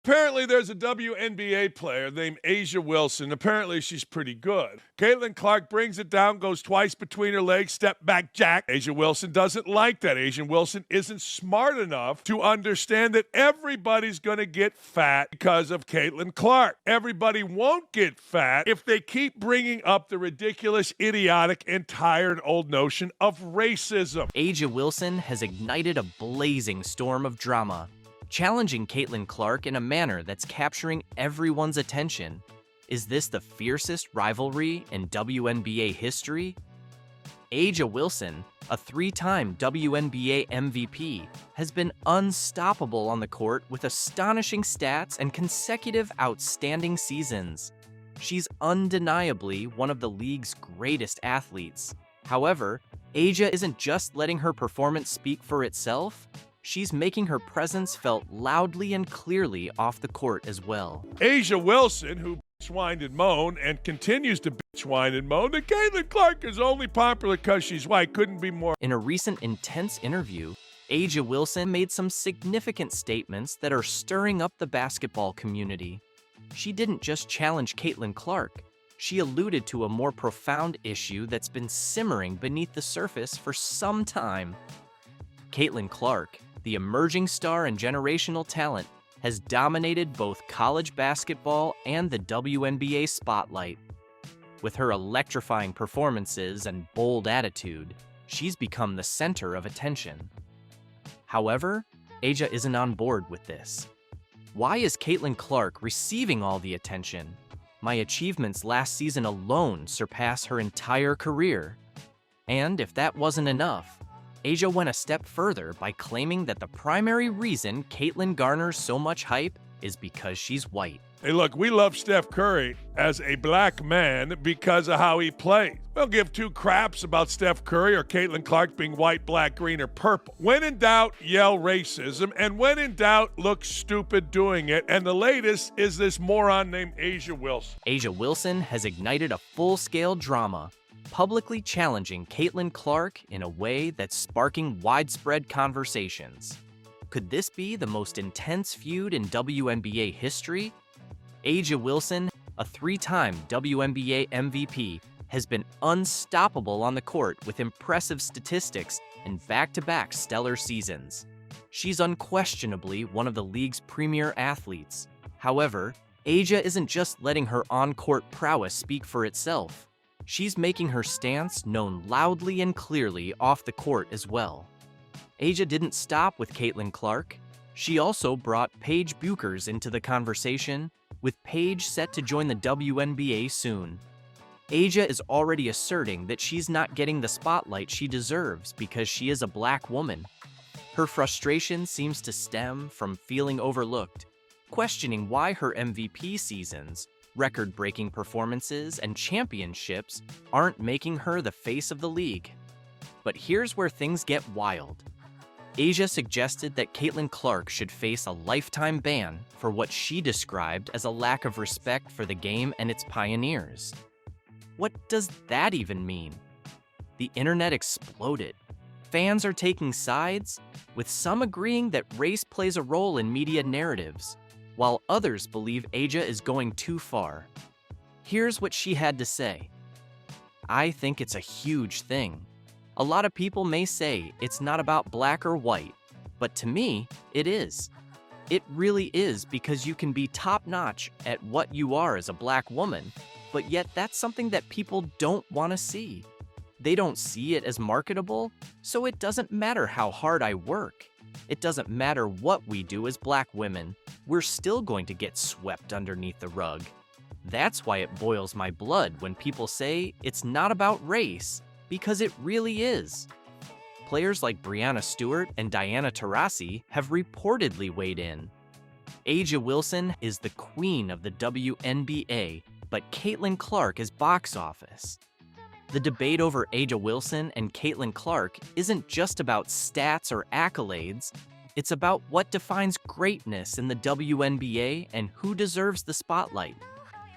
Apparently, there's a WNBA player named A'ja Wilson. Apparently, she's pretty good. Caitlyn Clark brings it down, goes twice between her legs, step back jack. A'ja Wilson doesn't like that. A'ja Wilson isn't smart enough to understand that everybody's going to get fat because of Caitlyn Clark. Everybody won't get fat if they keep bringing up the ridiculous, idiotic, and tired old notion of racism. A'ja Wilson has ignited a blazing storm of drama, challenging Caitlyn Clark in a manner that's capturing everyone's attention. Is this the fiercest rivalry in WNBA history? A'ja Wilson, a three-time WNBA MVP, has been unstoppable on the court with astonishing stats and consecutive outstanding seasons. She's undeniably one of the league's greatest athletes. However, A'ja isn't just letting her performance speak for itself. She's making her presence felt loudly and clearly off the court as well. A'ja Wilson, who whined and moaned and continues to whine and moan that Caitlyn Clark is only popular because she's white, couldn't be more. In a recent intense interview, A'ja Wilson made some significant statements that are stirring up the basketball community. She didn't just challenge Caitlyn Clark. She alluded to a more profound issue that's been simmering beneath the surface for some time. Caitlyn Clark, the emerging star and generational talent, has dominated both college basketball and the WNBA spotlight. With her electrifying performances and bold attitude, she's become the center of attention. However, A'ja isn't on board with this. Why is Caitlyn Clark receiving all the attention? My achievements last season alone surpass her entire career. And if that wasn't enough, A'ja went a step further by claiming that the primary reason Caitlyn garners so much hype is because she's white. Hey, look, we love Steph Curry as a black man because of how he plays. We don't give two craps about Steph Curry or Caitlyn Clark being white, black, green, or purple. When in doubt, yell racism, and when in doubt, look stupid doing it. And the latest is this moron named A'ja Wilson. A'ja Wilson has ignited a full-scale drama, publicly challenging Caitlyn Clark in a way that's sparking widespread conversations. Could this be the most intense feud in WNBA history? A'ja Wilson, a three-time WNBA MVP, has been unstoppable on the court with impressive statistics and back-to-back stellar seasons. She's unquestionably one of the league's premier athletes. However, A'ja isn't just letting her on-court prowess speak for itself. She's making her stance known loudly and clearly off the court as well. A'ja didn't stop with Caitlyn Clark. She also brought Paige Bueckers into the conversation, with Paige set to join the WNBA soon. A'ja is already asserting that she's not getting the spotlight she deserves because she is a black woman. Her frustration seems to stem from feeling overlooked, questioning why her MVP seasons, record-breaking performances, and championships aren't making her the face of the league. But here's where things get wild. A'ja suggested that Caitlyn Clark should face a lifetime ban for what she described as a lack of respect for the game and its pioneers. What does that even mean? The internet exploded. Fans are taking sides, with some agreeing that race plays a role in media narratives, while others believe A'ja is going too far. Here's what she had to say. I think it's a huge thing. A lot of people may say it's not about black or white, but to me, it is. It really is, because you can be top-notch at what you are as a black woman, but yet that's something that people don't want to see. They don't see it as marketable, so it doesn't matter how hard I work. It doesn't matter what we do as black women. We're still going to get swept underneath the rug. That's why it boils my blood when people say it's not about race, because it really is. Players like Breanna Stewart and Diana Taurasi have reportedly weighed in. A'ja Wilson is the queen of the WNBA, but Caitlyn Clark is box office. The debate over A'ja Wilson and Caitlyn Clark isn't just about stats or accolades. It's about what defines greatness in the WNBA and who deserves the spotlight.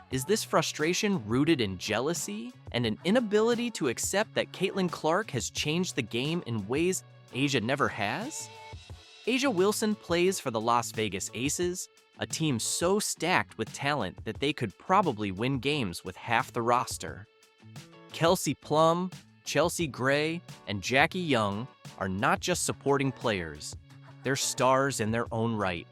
Is this frustration rooted in jealousy and an inability to accept that Caitlyn Clark has changed the game in ways A'ja never has? A'ja Wilson plays for the Las Vegas Aces, a team so stacked with talent that they could probably win games with half the roster. Kelsey Plum, Chelsea Gray, and Jackie Young are not just supporting players, they're stars in their own right.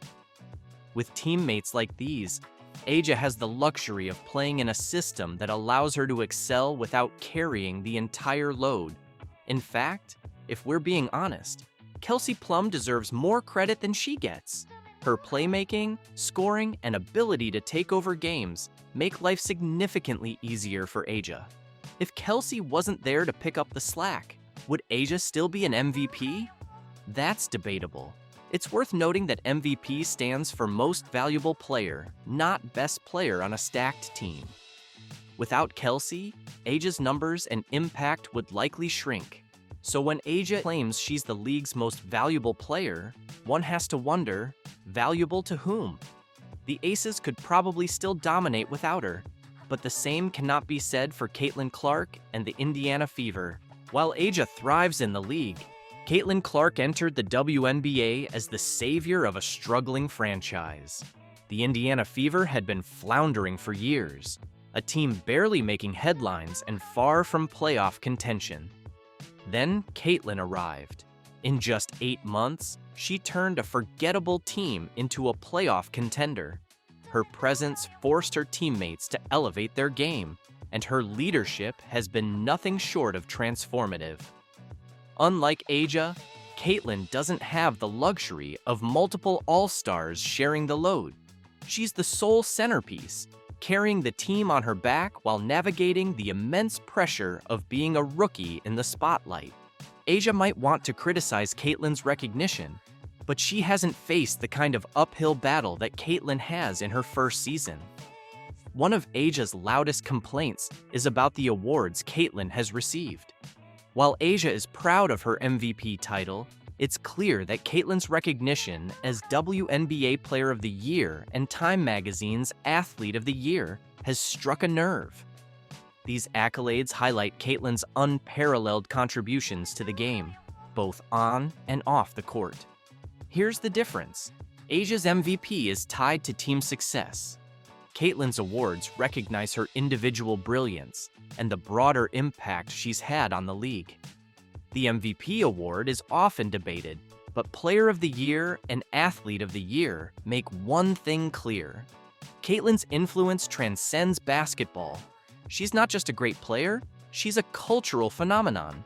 With teammates like these, A'ja has the luxury of playing in a system that allows her to excel without carrying the entire load. In fact, if we're being honest, Kelsey Plum deserves more credit than she gets. Her playmaking, scoring, and ability to take over games make life significantly easier for A'ja. If Kelsey wasn't there to pick up the slack, would A'ja still be an MVP? That's debatable. It's worth noting that MVP stands for Most Valuable Player, not Best Player on a stacked team. Without Kelsey, A'ja's numbers and impact would likely shrink. So when A'ja claims she's the league's most valuable player, one has to wonder, valuable to whom? The Aces could probably still dominate without her, but the same cannot be said for Caitlyn Clark and the Indiana Fever. While A'ja thrives in the league, Caitlyn Clark entered the WNBA as the savior of a struggling franchise. The Indiana Fever had been floundering for years, a team barely making headlines and far from playoff contention. Then Caitlyn arrived. In just 8 months, she turned a forgettable team into a playoff contender. Her presence forced her teammates to elevate their game, and her leadership has been nothing short of transformative. Unlike A'ja, Caitlyn doesn't have the luxury of multiple all-stars sharing the load. She's the sole centerpiece, carrying the team on her back while navigating the immense pressure of being a rookie in the spotlight. A'ja might want to criticize Caitlyn's recognition, but she hasn't faced the kind of uphill battle that Caitlyn has in her first season. One of A'ja's loudest complaints is about the awards Caitlyn has received. While A'ja is proud of her MVP title, it's clear that Caitlyn's recognition as WNBA Player of the Year and Time Magazine's Athlete of the Year has struck a nerve. These accolades highlight Caitlyn's unparalleled contributions to the game, both on and off the court. Here's the difference. A'ja's MVP is tied to team success. Caitlyn's awards recognize her individual brilliance and the broader impact she's had on the league. The MVP award is often debated, but Player of the Year and Athlete of the Year make one thing clear. Caitlyn's influence transcends basketball. She's not just a great player, she's a cultural phenomenon.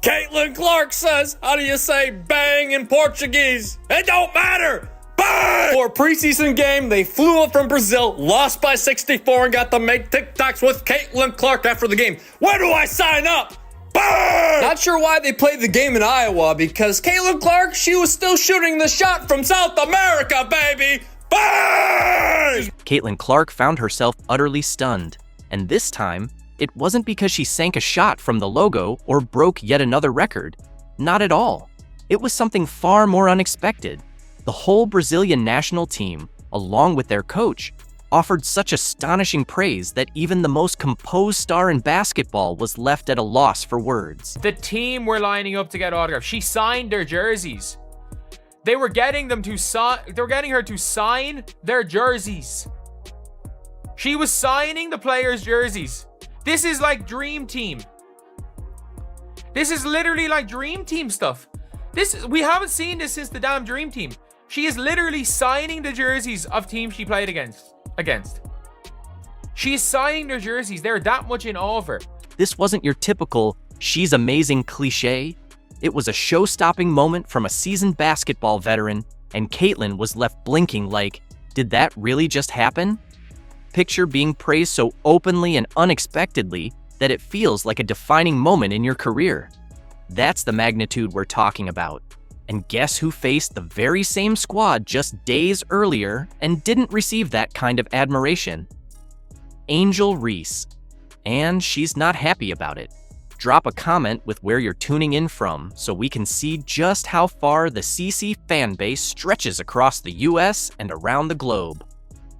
Caitlyn Clark says, how do you say bang in Portuguese? It don't matter! Bang! For a preseason game, they flew up from Brazil, lost by 64, and got to make TikToks with Caitlyn Clark after the game. Where do I sign up? Bang! Not sure why they played the game in Iowa, because Caitlyn Clark, she was still shooting the shot from South America, baby! Bang! Caitlyn Clark found herself utterly stunned, and this time, it wasn't because she sank a shot from the logo or broke yet another record. Not at all. It was something far more unexpected. The whole Brazilian national team, along with their coach, offered such astonishing praise that even the most composed star in basketball was left at a loss for words. The team were lining up to get autographs. She signed their jerseys. They were getting them to sign. They were getting her to sign their jerseys. She was signing the players' jerseys. This is like Dream Team. This is literally like Dream Team stuff. We haven't seen this since the damn Dream Team. She is literally signing the jerseys of teams she played against. She's signing their jerseys. They're that much in awe of her. This wasn't your typical "she's amazing" cliche. It was a show-stopping moment from a seasoned basketball veteran, and Caitlyn was left blinking like, did that really just happen? Picture being praised so openly and unexpectedly that it feels like a defining moment in your career. That's the magnitude we're talking about. And guess who faced the very same squad just days earlier and didn't receive that kind of admiration? Angel Reese. And she's not happy about it. Drop a comment with where you're tuning in from so we can see just how far the CC fan base stretches across the US and around the globe.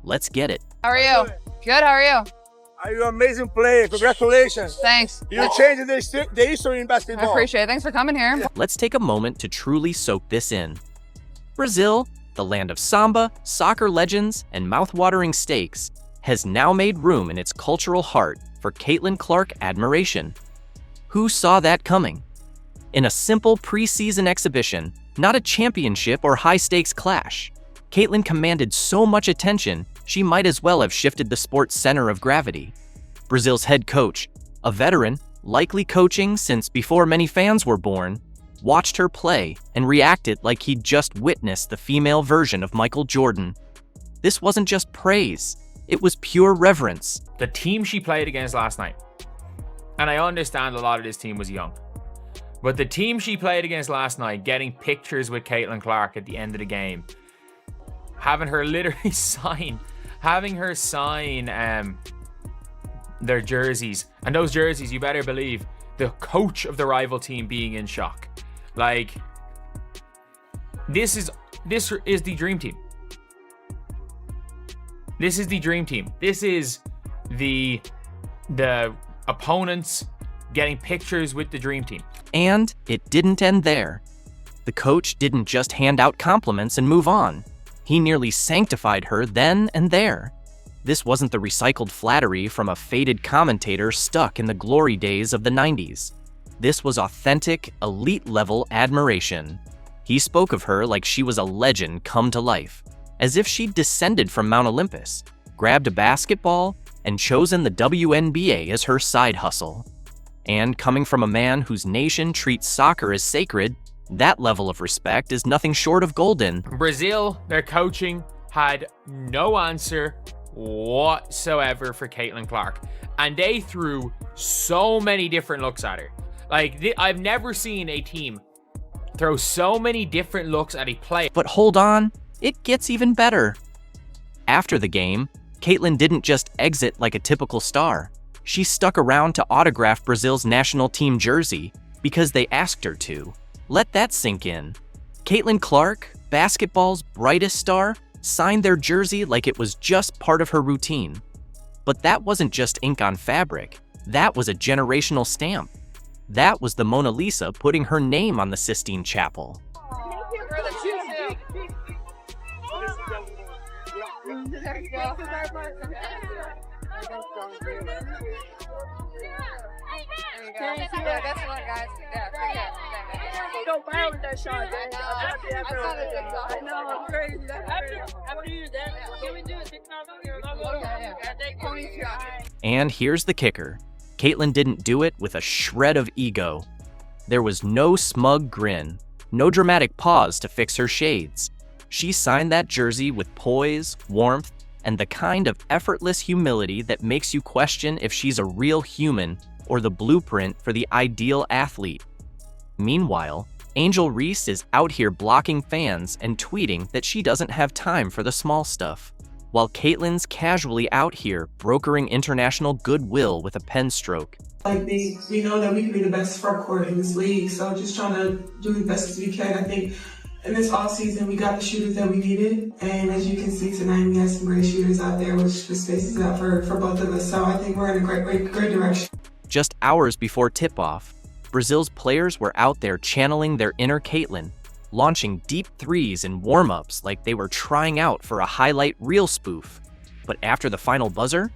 Let's get it. How are you? Good, how are you? Are you an amazing player? Congratulations. Thanks. You're changing the history in basketball. I appreciate it. Thanks for coming here. Let's take a moment to truly soak this in. Brazil, the land of samba, soccer legends, and mouth-watering steaks, has now made room in its cultural heart for Caitlyn Clark admiration. Who saw that coming? In a simple preseason exhibition, not a championship or high-stakes clash, Caitlyn commanded so much attention she might as well have shifted the sport's center of gravity. Brazil's head coach, a veteran, likely coaching since before many fans were born, watched her play and reacted like he'd just witnessed the female version of Michael Jordan. This wasn't just praise, it was pure reverence. The team she played against last night, and I understand a lot of this team was young, but the team she played against last night, getting pictures with Caitlyn Clark at the end of the game, having her literally sign their jerseys, and those jerseys, you better believe the coach of the rival team being in shock. Like, this is the dream team. This is the dream team. This is the opponents getting pictures with the dream team. And it didn't end there. The coach didn't just hand out compliments and move on. He nearly sanctified her then and there. This wasn't the recycled flattery from a faded commentator stuck in the glory days of the 90s. This was authentic, elite-level admiration. He spoke of her like she was a legend come to life, as if she'd descended from Mount Olympus, grabbed a basketball, and chosen the WNBA as her side hustle. And coming from a man whose nation treats soccer as sacred, that level of respect is nothing short of golden. Brazil, their coaching, had no answer whatsoever for Caitlyn Clark. And they threw so many different looks at her. Like, I've never seen a team throw so many different looks at a player. But hold on, it gets even better. After the game, Caitlyn didn't just exit like a typical star. She stuck around to autograph Brazil's national team jersey because they asked her to. Let that sink in. Caitlyn Clark, basketball's brightest star, signed their jersey like it was just part of her routine. But that wasn't just ink on fabric. That was a generational stamp. That was the Mona Lisa putting her name on the Sistine Chapel. There you go. That's one, guys. Don't buy with that shot, man. I know, I'm crazy. After you do that, can we do a TikTok? And here's the kicker. Caitlyn didn't do it with a shred of ego. There was no smug grin, no dramatic pause to fix her shades. She signed that jersey with poise, warmth, and the kind of effortless humility that makes you question if she's a real human or the blueprint for the ideal athlete. Meanwhile, Angel Reese is out here blocking fans and tweeting that she doesn't have time for the small stuff, while Caitlyn's casually out here brokering international goodwill with a pen stroke. Like we know that we can be the best front court in this league, so just trying to do the best as we can. I think in this offseason, we got the shooters that we needed, and as you can see tonight, we have some great shooters out there, which the spaces out for both of us. So I think we're in a great direction. Just hours before tip-off, Brazil's players were out there channeling their inner Caitlyn, launching deep threes and warm-ups like they were trying out for a highlight reel spoof. But after the final buzzer,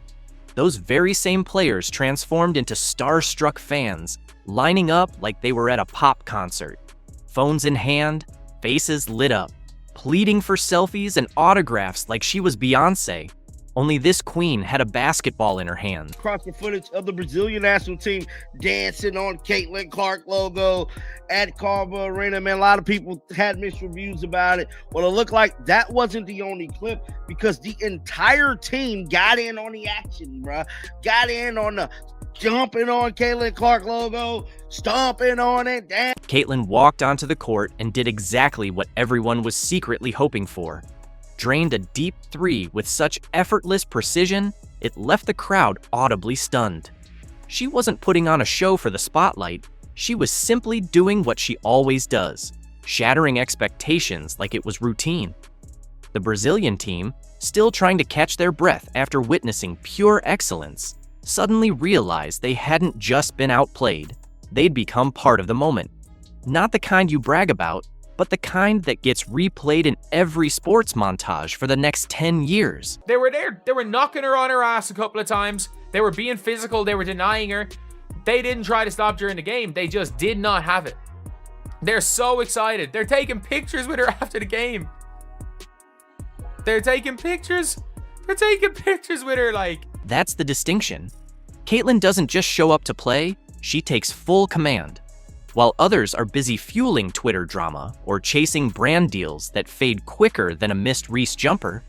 those very same players transformed into starstruck fans, lining up like they were at a pop concert. Phones in hand, faces lit up, pleading for selfies and autographs like she was Beyoncé. Only this queen had a basketball in her hand. Across the footage of the Brazilian national team dancing on Caitlyn Clark logo at Carver Arena. Man, a lot of people had mixed reviews about it. Well, it looked like that wasn't the only clip because the entire team got in on the action, bruh. Got in on the jumping on Caitlyn Clark logo, stomping on it. Damn. Caitlyn walked onto the court and did exactly what everyone was secretly hoping for. Drained a deep three with such effortless precision, it left the crowd audibly stunned. She wasn't putting on a show for the spotlight, she was simply doing what she always does, shattering expectations like it was routine. The Brazilian team, still trying to catch their breath after witnessing pure excellence, suddenly realized they hadn't just been outplayed, they'd become part of the moment. Not the kind you brag about, but the kind that gets replayed in every sports montage for the next 10 years. They were there. They were knocking her on her ass a couple of times. They were being physical. They were denying her. They didn't try to stop during the game. They just did not have it. They're so excited. They're taking pictures with her after the game. They're taking pictures. They're taking pictures with her like... That's the distinction. Caitlyn doesn't just show up to play, she takes full command. While others are busy fueling Twitter drama or chasing brand deals that fade quicker than a missed Reese jumper,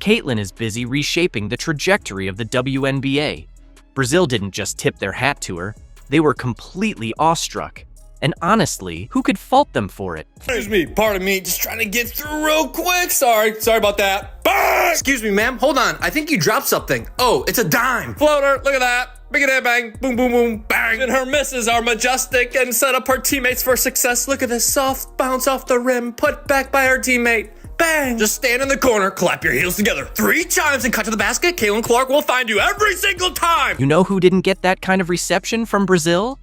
Caitlyn is busy reshaping the trajectory of the WNBA. Brazil didn't just tip their hat to her, they were completely awestruck. And honestly, who could fault them for it? Excuse me, pardon me, just trying to get through real quick. Sorry about that. Bang! Excuse me, ma'am, hold on. I think you dropped something. Oh, it's a dime. Floater, look at that. Big a bang, boom, boom, boom, bang. And her misses are majestic and set up her teammates for success. Look at this soft bounce off the rim, put back by her teammate. Bang! Just stand in the corner, clap your heels together 3 times and cut to the basket. Caitlyn Clark will find you every single time. You know who didn't get that kind of reception from Brazil?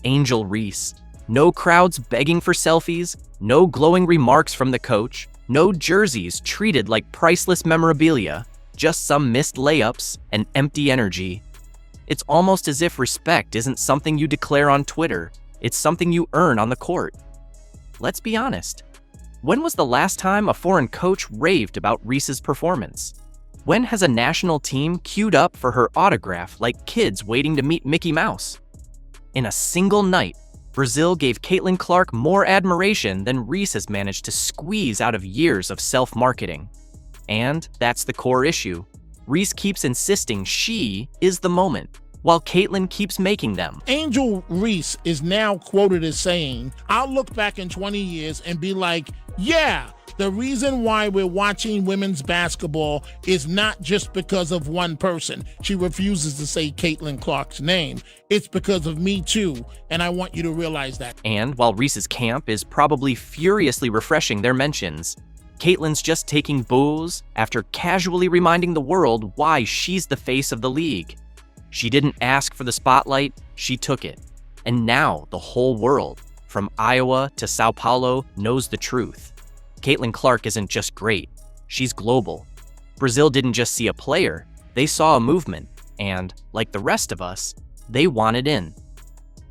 Angel Reese. No crowds begging for selfies, no glowing remarks from the coach, no jerseys treated like priceless memorabilia, just some missed layups and empty energy. It's almost as if respect isn't something you declare on Twitter, it's something you earn on the court. Let's be honest. When was the last time a foreign coach raved about Reese's performance? When has a national team queued up for her autograph like kids waiting to meet Mickey Mouse? In a single night, Brazil gave Caitlyn Clark more admiration than Reese has managed to squeeze out of years of self-marketing. And that's the core issue. Reese keeps insisting she is the moment, while Caitlyn keeps making them. Angel Reese is now quoted as saying, "I'll look back in 20 years and be like, yeah, the reason why we're watching women's basketball is not just because of one person." She refuses to say Caitlyn Clark's name. It's because of me too, and I want you to realize that. And while Reese's camp is probably furiously refreshing their mentions, Caitlyn's just taking boos after casually reminding the world why she's the face of the league. She didn't ask for the spotlight, she took it. And now the whole world, from Iowa to Sao Paulo, knows the truth. Caitlyn Clark isn't just great, she's global. Brazil didn't just see a player, they saw a movement, and, like the rest of us, they wanted in.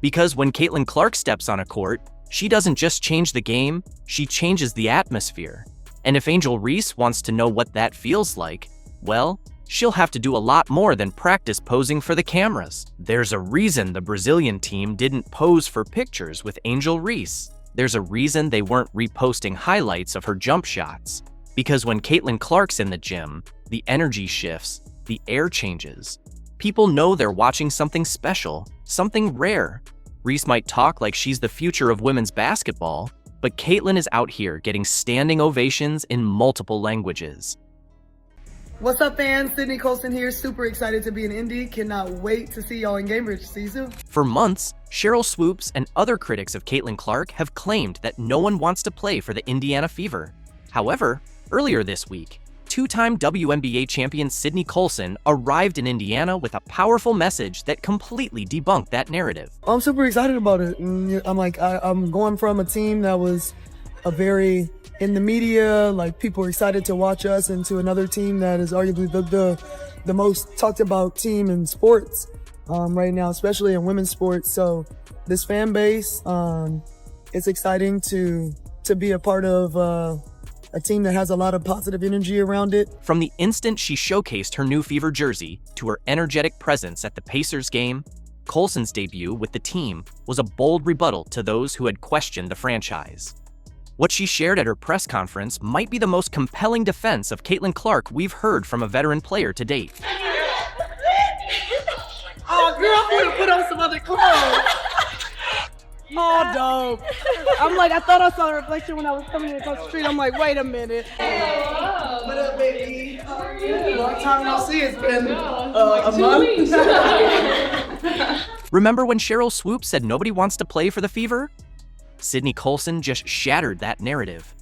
Because when Caitlyn Clark steps on a court, she doesn't just change the game, she changes the atmosphere. And if Angel Reese wants to know what that feels like, well, she'll have to do a lot more than practice posing for the cameras. There's a reason the Brazilian team didn't pose for pictures with Angel Reese. There's a reason they weren't reposting highlights of her jump shots. Because when Caitlyn Clark's in the gym, the energy shifts, the air changes. People know they're watching something special, something rare. Reese might talk like she's the future of women's basketball, but Caitlyn is out here getting standing ovations in multiple languages. What's up, fans? Sydney Colson here. Super excited to be in Indy. Cannot wait to see y'all in Cambridge. See you soon. For months, Cheryl Swoops and other critics of Caitlyn Clark have claimed that no one wants to play for the Indiana Fever. However, earlier this week, two-time WNBA champion Sydney Colson arrived in Indiana with a powerful message that completely debunked that narrative. I'm super excited about it. I'm going from a team that was a very in the media, like people are excited to watch us, into another team that is arguably the most talked about team in sports right now, especially in women's sports. So this fan base, it's exciting to be a part of a team that has a lot of positive energy around it. From the instant she showcased her new Fever jersey to her energetic presence at the Pacers game, Colson's debut with the team was a bold rebuttal to those who had questioned the franchise. What she shared at her press conference might be the most compelling defense of Caitlyn Clark we've heard from a veteran player to date. Oh, girl, I'm gonna put on some other clothes. Oh, dope. I thought I saw a reflection when I was coming across the street. I'm like, wait a minute. What up, baby? Long time no see. It's been a month. Remember when Cheryl Swoops said nobody wants to play for the Fever? Sydney Colson just shattered that narrative.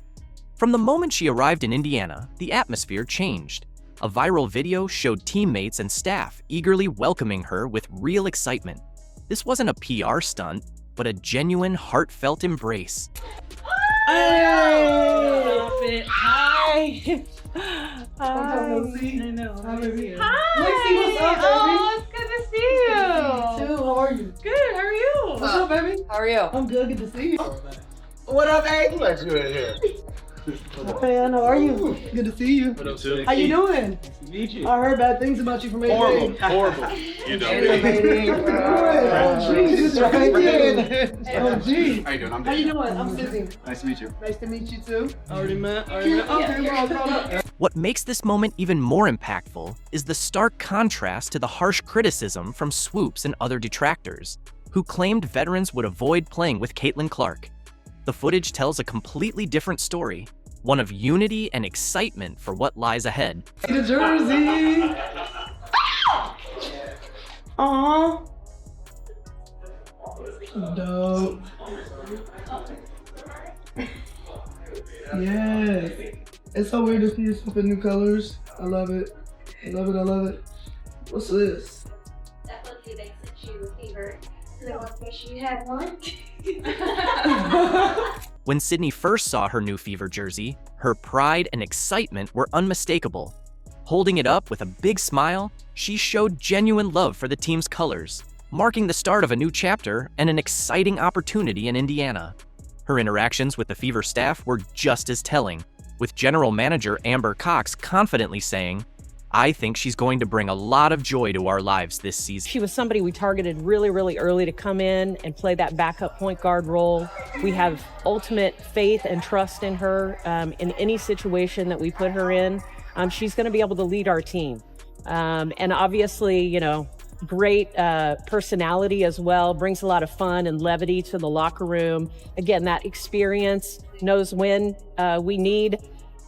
From the moment she arrived in Indiana, the atmosphere changed. A viral video showed teammates and staff eagerly welcoming her with real excitement. This wasn't a PR stunt, but a genuine, heartfelt embrace. Stop it. Hi. Hi. I know. Hi, baby. Hi. Lexie, what's up, baby? Oh, it's good to see you. Too. How are you? Good. How are you? What's up, baby? How are you? I'm good. Good to see you. What up, baby? Let's do it here. Man, how are you? Good to see you. How you doing? Nice to meet you. I heard bad things about you from AJ. Horrible. You know Oh, Jesus, right there. Oh, geez. How you doing? I'm How you doing? I'm Sydney. Nice to meet you. Nice to meet you, too. Already met. Okay, bro, call up. What makes this moment even more impactful is the stark contrast to the harsh criticism from Swoops and other detractors, who claimed veterans would avoid playing with Caitlyn Clark. The footage tells a completely different story, one of unity and excitement for what lies ahead. The jersey. Aww. Dope. Yes. It's so weird to see yourself in new colors. I love it. I love it. I love it. What's this? Definitely they sent you a fever. So they want to make sure you had one. When Sydney first saw her new Fever jersey, her pride and excitement were unmistakable. Holding it up with a big smile, she showed genuine love for the team's colors, marking the start of a new chapter and an exciting opportunity in Indiana. Her interactions with the Fever staff were just as telling, with General Manager Amber Cox confidently saying, "I think she's going to bring a lot of joy to our lives this season." She was somebody we targeted really, really early to come in and play that backup point guard role. We have ultimate faith and trust in her in any situation that we put her in. She's going to be able to lead our team. And obviously, you know, great personality as well, brings a lot of fun and levity to the locker room. Again, that experience, knows when we need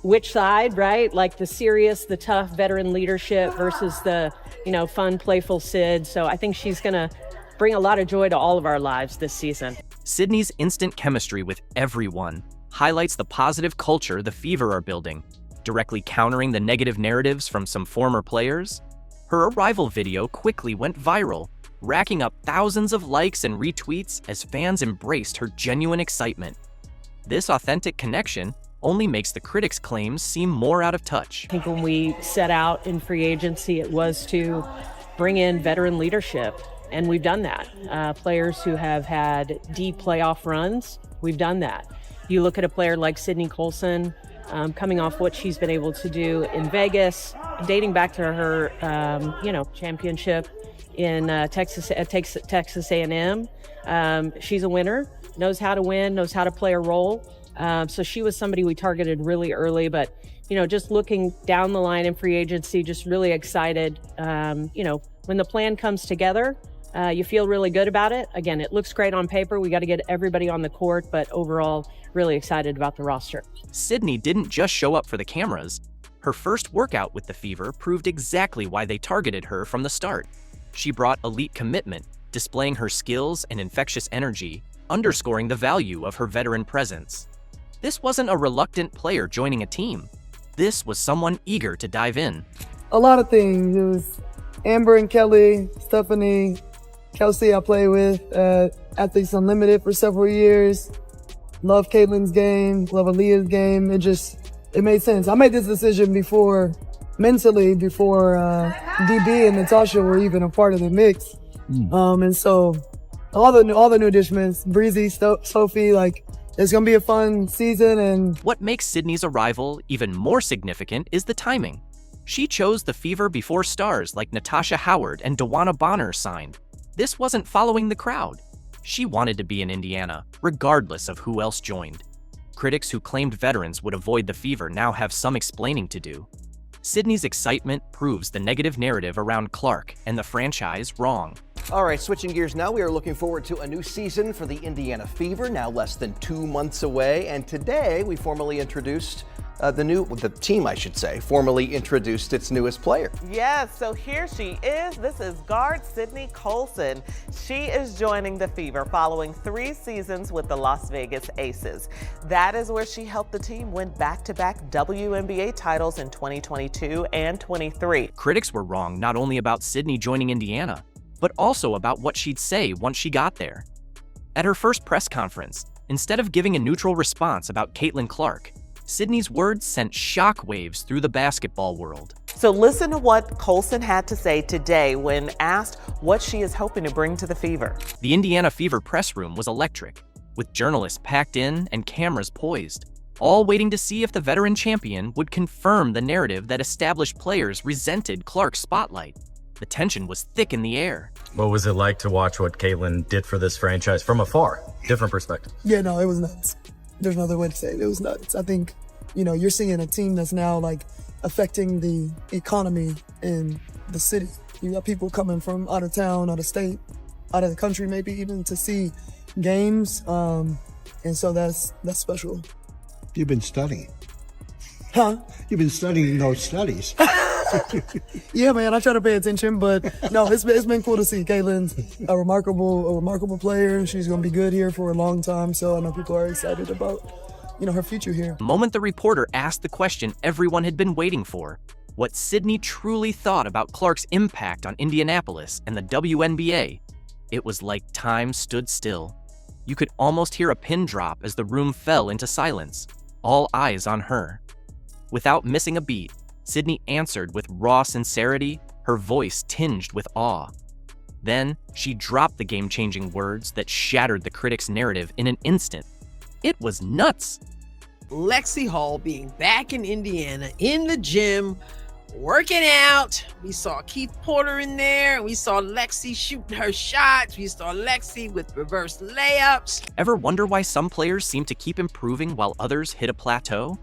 which side, right? Like the serious, the tough veteran leadership versus the, you know, fun, playful Sid. So I think she's going to bring a lot of joy to all of our lives this season. Sydney's instant chemistry with everyone highlights the positive culture the Fever are building, directly countering the negative narratives from some former players. Her arrival video quickly went viral, racking up thousands of likes and retweets as fans embraced her genuine excitement. This authentic connection only makes the critics' claims seem more out of touch. I think when we set out in free agency, it was to bring in veteran leadership, and we've done that. Players who have had deep playoff runs, we've done that. You look at a player like Sydney Colson, coming off what she's been able to do in Vegas, dating back to her, championship in Texas A&M. She's a winner, knows how to win, knows how to play a role. So she was somebody we targeted really early, but, you know, just looking down the line in free agency, just really excited. When the plan comes together, you feel really good about it. Again, it looks great on paper. We got to get everybody on the court, but overall, really excited about the roster. Sydney didn't just show up for the cameras. Her first workout with the Fever proved exactly why they targeted her from the start. She brought elite commitment, displaying her skills and infectious energy, underscoring the value of her veteran presence. This wasn't a reluctant player joining a team. This was someone eager to dive in. A lot of things. It was Amber and Kelly, Stephanie, Kelsey I played with at Athletes Unlimited for several years. Love Caitlyn's game, love Aaliyah's game. It made sense. I made this decision mentally before DB and Natasha were even a part of the mix. And so all the new additions, Breezy, Sophie, it's going to be a fun season. And what makes Sydney's arrival even more significant is the timing. She chose the Fever before stars like Natasha Howard and Dewana Bonner signed. This wasn't following the crowd. She wanted to be in Indiana, regardless of who else joined. Critics who claimed veterans would avoid the Fever now have some explaining to do. Sydney's excitement proves the negative narrative around Clark and the franchise wrong. All right, switching gears now, we are looking forward to a new season for the Indiana Fever, now less than 2 months away. And today we formally introduced the team, I should say, formally introduced its newest player. Yes, so here she is. This is guard Sydney Colson. She is joining the Fever following 3 seasons with the Las Vegas Aces. That is where she helped the team win back-to-back WNBA titles in 2022 and 23. Critics were wrong not only about Sydney joining Indiana, but also about what she'd say once she got there. At her first press conference, Instead of giving a neutral response about Caitlyn Clark, Sydney's words sent shockwaves through the basketball world. So listen to what Colson had to say today when asked what she is hoping to bring to the Fever. The Indiana Fever press room was electric, with journalists packed in and cameras poised, all waiting to see if the veteran champion would confirm the narrative that established players resented Clark's spotlight. The tension was thick in the air. What was it like to watch what Caitlyn did for this franchise from afar? Different perspective. Yeah, no, it was nuts. There's no other way to say it. It was nuts. I think, you're seeing a team that's now like affecting the economy in the city. You got people coming from out of town, out of state, out of the country, maybe even to see games. And so that's special. You've been studying. Huh? You've been studying those studies. Yeah, man, I try to pay attention, but no, it's been cool to see. Caitlyn's a remarkable player. She's going to be good here for a long time, so I know people are excited about, her future here. The moment the reporter asked the question everyone had been waiting for, what Sydney truly thought about Clark's impact on Indianapolis and the WNBA, it was like time stood still. You could almost hear a pin drop as the room fell into silence, all eyes on her. Without missing a beat, Sydney answered with raw sincerity, her voice tinged with awe. Then, she dropped the game-changing words that shattered the critics' narrative in an instant. It was nuts. Lexie Hull being back in Indiana, in the gym, working out. We saw Keith Porter in there. We saw Lexie shooting her shots. We saw Lexie with reverse layups. Ever wonder why some players seem to keep improving while others hit a plateau?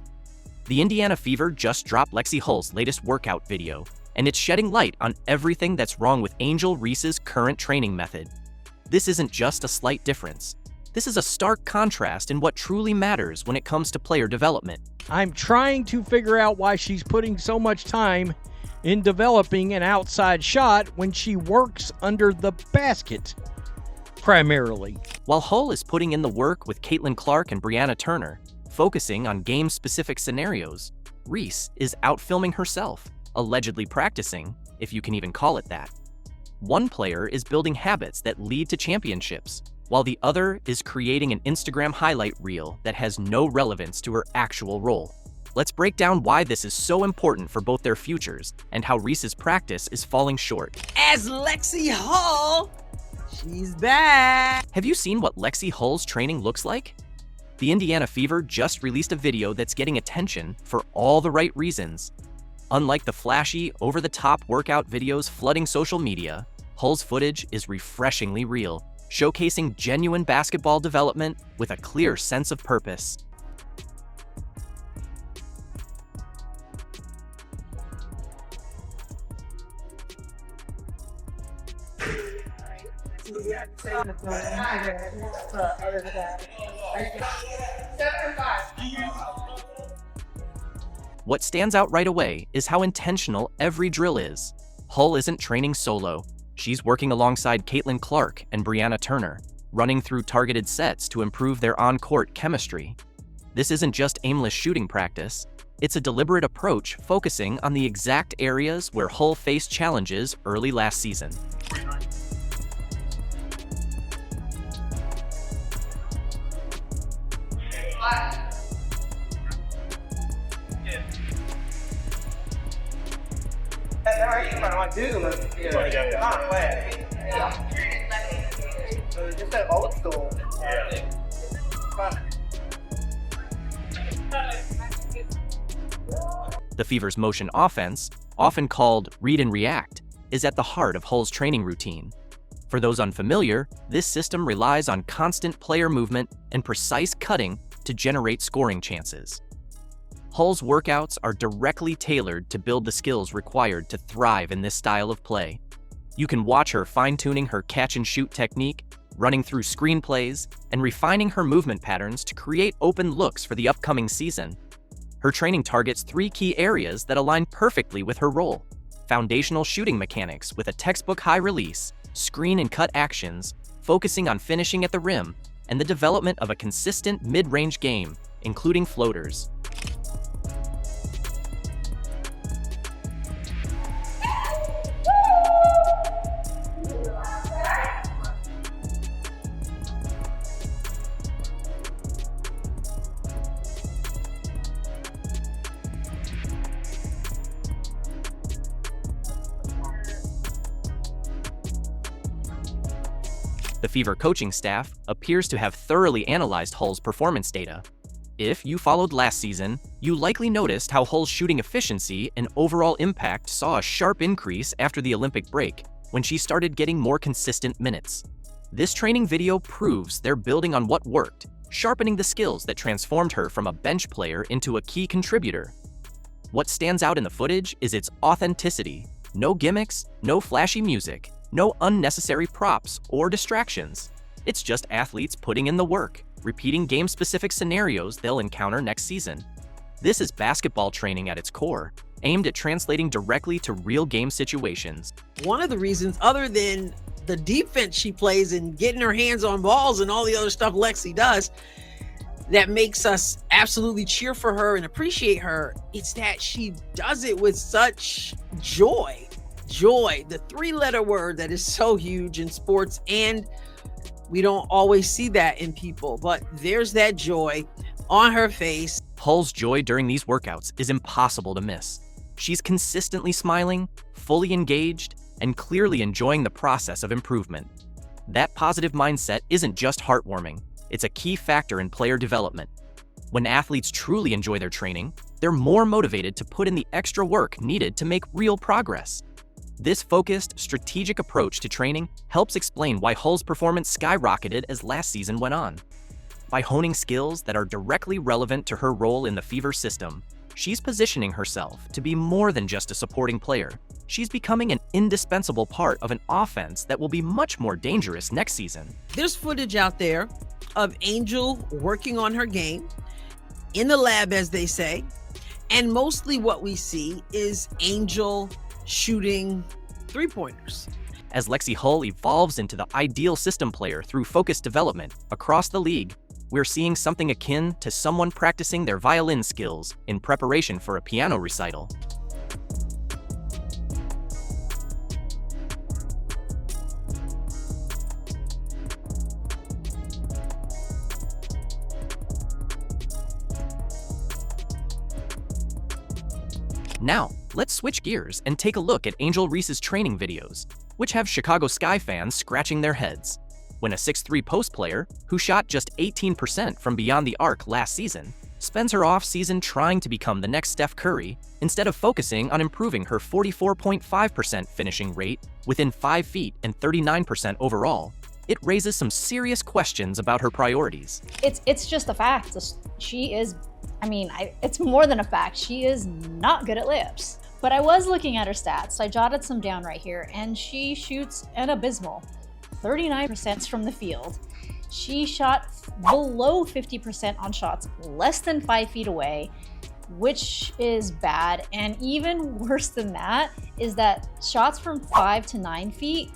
The Indiana Fever just dropped Lexie Hull's latest workout video, and it's shedding light on everything that's wrong with Angel Reese's current training method. This isn't just a slight difference. This is a stark contrast in what truly matters when it comes to player development. I'm trying to figure out why she's putting so much time in developing an outside shot when she works under the basket, primarily. While Hull is putting in the work with Caitlyn Clark and Brianna Turner, focusing on game-specific scenarios, Reese is out filming herself, allegedly practicing, if you can even call it that. One player is building habits that lead to championships, while the other is creating an Instagram highlight reel that has no relevance to her actual role. Let's break down why this is so important for both their futures and how Reese's practice is falling short. As Lexie Hull, she's back. Have you seen what Lexie Hull's training looks like? The Indiana Fever just released a video that's getting attention for all the right reasons. Unlike the flashy, over-the-top workout videos flooding social media, Hull's footage is refreshingly real, showcasing genuine basketball development with a clear sense of purpose. What stands out right away is how intentional every drill is. Hull isn't training solo. She's working alongside Caitlyn Clark and Brianna Turner, running through targeted sets to improve their on-court chemistry. This isn't just aimless shooting practice. It's a deliberate approach focusing on the exact areas where Hull faced challenges early last season. The Fever's motion offense, often called read and react, is at the heart of Hull's training routine. For those unfamiliar, this system relies on constant player movement and precise cutting to generate scoring chances. Hull's workouts are directly tailored to build the skills required to thrive in this style of play. You can watch her fine-tuning her catch-and-shoot technique, running through screenplays, and refining her movement patterns to create open looks for the upcoming season. Her training targets 3 key areas that align perfectly with her role: foundational shooting mechanics with a textbook high release, screen and cut actions, focusing on finishing at the rim, and the development of a consistent mid-range game, including floaters. The Fever coaching staff appears to have thoroughly analyzed Hull's performance data. If you followed last season, you likely noticed how Hull's shooting efficiency and overall impact saw a sharp increase after the Olympic break, when she started getting more consistent minutes. This training video proves they're building on what worked, sharpening the skills that transformed her from a bench player into a key contributor. What stands out in the footage is its authenticity. No gimmicks, no flashy music, no unnecessary props or distractions. It's just athletes putting in the work, repeating game-specific scenarios they'll encounter next season. This is basketball training at its core, aimed at translating directly to real game situations. One of the reasons, other than the defense she plays and getting her hands on balls and all the other stuff Lexie does, that makes us absolutely cheer for her and appreciate her, it's that she does it with such joy. Joy, the three-letter word that is so huge in sports, and we don't always see that in people, but there's that joy on her face. Hull's joy during these workouts is impossible to miss. She's consistently smiling, fully engaged, and clearly enjoying the process of improvement. That positive mindset isn't just heartwarming, it's a key factor in player development. When athletes truly enjoy their training, they're more motivated to put in the extra work needed to make real progress. This focused, strategic approach to training helps explain why Hull's performance skyrocketed as last season went on. By honing skills that are directly relevant to her role in the Fever system, she's positioning herself to be more than just a supporting player. She's becoming an indispensable part of an offense that will be much more dangerous next season. There's footage out there of Angel working on her game, in the lab, as they say, and mostly what we see is Angel shooting three-pointers. As Lexie Hull evolves into the ideal system player through focused development across the league, we're seeing something akin to someone practicing their violin skills in preparation for a piano recital. Now, let's switch gears and take a look at Angel Reese's training videos, which have Chicago Sky fans scratching their heads. When a 6'3" post player, who shot just 18% from beyond the arc last season, spends her off-season trying to become the next Steph Curry, instead of focusing on improving her 44.5% finishing rate within 5 feet and 39% overall, it raises some serious questions about her priorities. It's just a fact. She is, it's more than a fact. She is not good at layups. But I was looking at her stats. I jotted some down right here, and she shoots an abysmal 39% from the field. She shot below 50% on shots less than 5 feet away, which is bad. And even worse than that is that shots from 5 to 9 feet,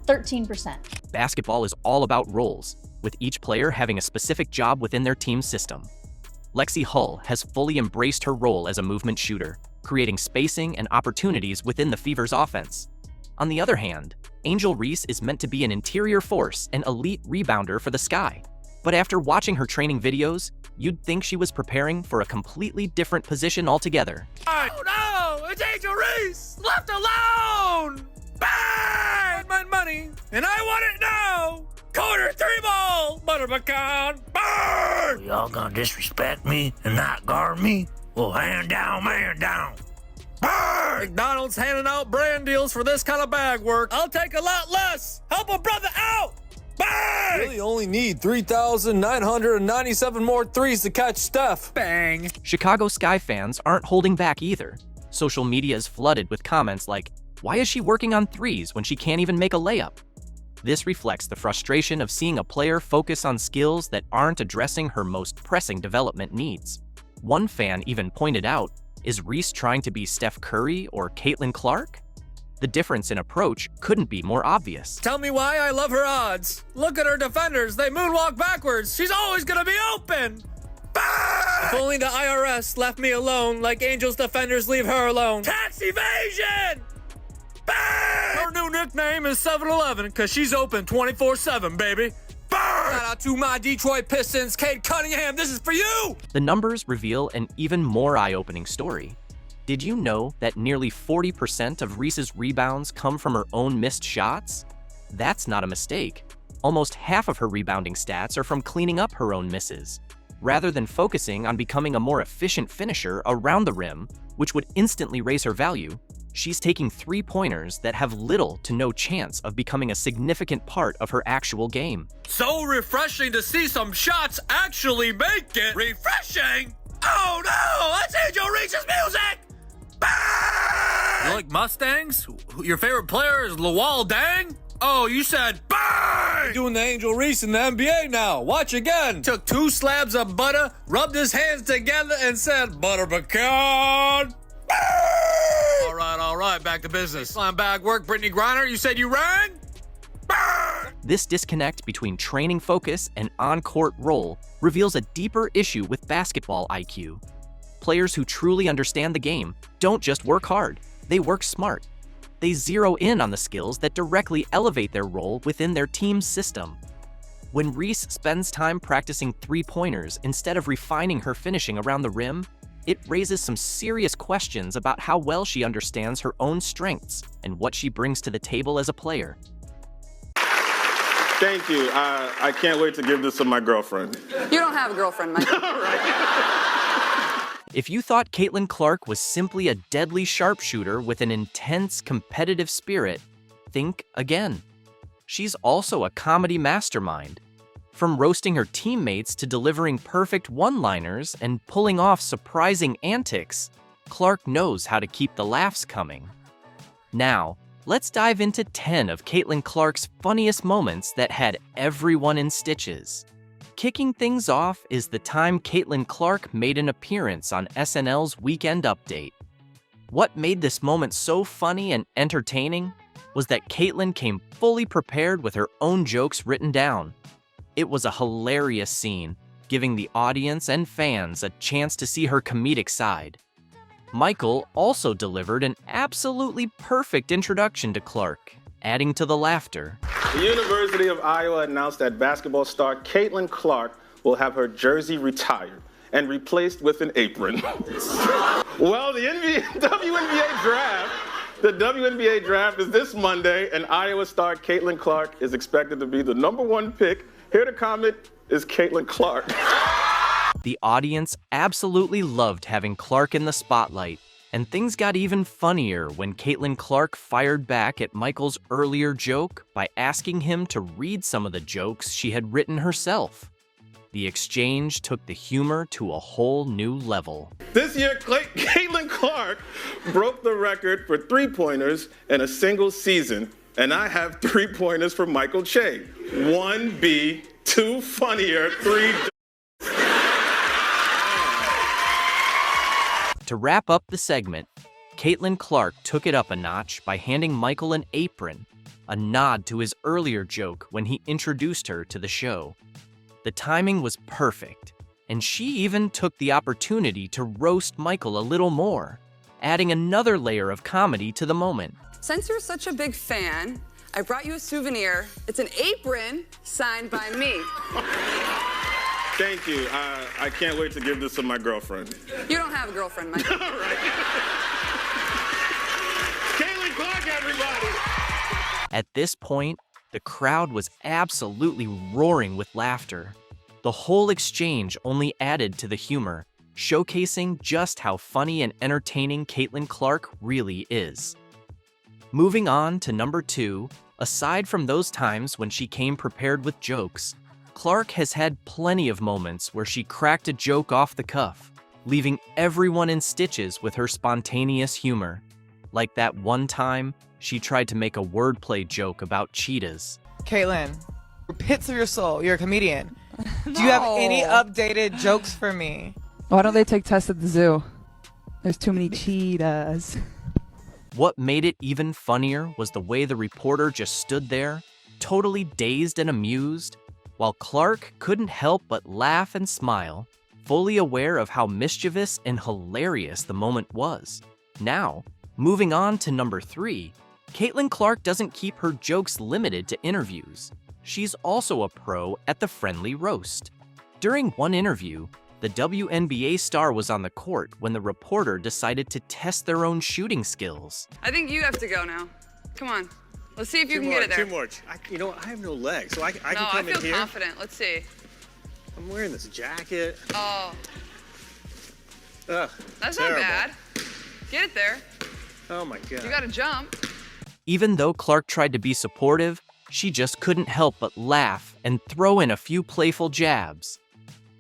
13%. Basketball is all about roles, with each player having a specific job within their team's system. Lexie Hull has fully embraced her role as a movement shooter, creating spacing and opportunities within the Fever's offense. On the other hand, Angel Reese is meant to be an interior force and elite rebounder for the Sky. But after watching her training videos, you'd think she was preparing for a completely different position altogether. Oh no! It's Angel Reese! Left alone! Bang! My money, and I want it now! Corner 3-ball! Butter pecan! Burn! Y'all gonna disrespect me and not guard me? Well, hand down, man down. Burn! McDonald's handing out brand deals for this kind of bag work. I'll take a lot less. Help a brother out! Bang! Really only need 3,997 more threes to catch Steph. Bang! Chicago Sky fans aren't holding back either. Social media is flooded with comments like, "Why is she working on threes when she can't even make a layup?" This reflects the frustration of seeing a player focus on skills that aren't addressing her most pressing development needs. One fan even pointed out, is Reese trying to be Steph Curry or Caitlyn Clark? The difference in approach couldn't be more obvious. Tell me why I love her odds. Look at her defenders. They moonwalk backwards. She's always gonna be open. Bang! If only the IRS left me alone like Angel's defenders leave her alone. Tax evasion! Bang! Her new nickname is 7-Eleven because she's open 24/7, baby. Burn! Shout out to my Detroit Pistons, Cade Cunningham. This is for you! The numbers reveal an even more eye-opening story. Did you know that nearly 40% of Reese's rebounds come from her own missed shots? That's not a mistake. almost half of her rebounding stats are from cleaning up her own misses. Rather than focusing on becoming a more efficient finisher around the rim, which would instantly raise her value, she's taking three-pointers that have little to no chance of becoming a significant part of her actual game. So refreshing to see some shots actually make it refreshing. Oh no, that's Angel Reese's music. Bang! You like Mustangs? Your favorite player is Lawal Dang? Oh, you said bang! Doing the Angel Reese in the NBA now. Watch again. Took 2 slabs of butter, rubbed his hands together, and said butter pecan. All right, back to business. Slam bag work, Brittany Griner. You said you rang? This disconnect between training focus and on-court role reveals a deeper issue with basketball IQ. Players who truly understand the game don't just work hard, they work smart. They zero in on the skills that directly elevate their role within their team's system. When Reese spends time practicing three-pointers instead of refining her finishing around the rim, it raises some serious questions about how well she understands her own strengths and what she brings to the table as a player. Thank you. I can't wait to give this to my girlfriend. You don't have a girlfriend, Mike. If you thought Caitlyn Clark was simply a deadly sharpshooter with an intense competitive spirit, think again. She's also a comedy mastermind. From roasting her teammates to delivering perfect one-liners and pulling off surprising antics, Clark knows how to keep the laughs coming. Now, let's dive into 10 of Caitlyn Clark's funniest moments that had everyone in stitches. Kicking things off is the time Caitlyn Clark made an appearance on SNL's Weekend Update. What made this moment so funny and entertaining was that Caitlyn came fully prepared with her own jokes written down. It was a hilarious scene, giving the audience and fans a chance to see her comedic side. Michael also delivered an absolutely perfect introduction to Clark, adding to the laughter. The University of Iowa announced that basketball star Caitlyn Clark will have her jersey retired and replaced with an apron. Well, the WNBA draft is this Monday, and Iowa star Caitlyn Clark is expected to be the #1 pick. Here to comment is Caitlyn Clark. The audience absolutely loved having Clark in the spotlight, and things got even funnier when Caitlyn Clark fired back at Michael's earlier joke by asking him to read some of the jokes she had written herself. The exchange took the humor to a whole new level. This year, Caitlyn Clark broke the record for three-pointers in a single season, and I have three-pointers for Michael Che. 1B, 2 funnier, 3... To wrap up the segment, Caitlyn Clark took it up a notch by handing Michael an apron, a nod to his earlier joke when he introduced her to the show. The timing was perfect, and she even took the opportunity to roast Michael a little more, adding another layer of comedy to the moment. Since you're such a big fan, I brought you a souvenir. It's an apron signed by me. Thank you. I can't wait to give this to my girlfriend. You don't have a girlfriend, Mike. All right. Caitlyn Clark, everybody! At this point, the crowd was absolutely roaring with laughter. The whole exchange only added to the humor, showcasing just how funny and entertaining Caitlyn Clark really is. Moving on to number 2, aside from those times when she came prepared with jokes, Clark has had plenty of moments where she cracked a joke off the cuff, leaving everyone in stitches with her spontaneous humor. Like that one time, she tried to make a wordplay joke about cheetahs. Caitlyn, pits of your soul, you're a comedian. Do you have any updated jokes for me? Why don't they take tests at the zoo? There's too many cheetahs. What made it even funnier was the way the reporter just stood there, totally dazed and amused, while Clark couldn't help but laugh and smile, fully aware of how mischievous and hilarious the moment was. Now, moving on to number 3, Caitlyn Clark doesn't keep her jokes limited to interviews. She's also a pro at the friendly roast. During one interview, the WNBA star was on the court when the reporter decided to test their own shooting skills. I think you have to go now. Come on. Let's see if you can get it there. Two more. You know what? I have no legs, so I can come in here. No, I feel confident. Let's see. I'm wearing this jacket. Oh. Ugh, That's terrible. not bad. Get it there. Oh my God. You gotta jump. Even though Clark tried to be supportive, she just couldn't help but laugh and throw in a few playful jabs.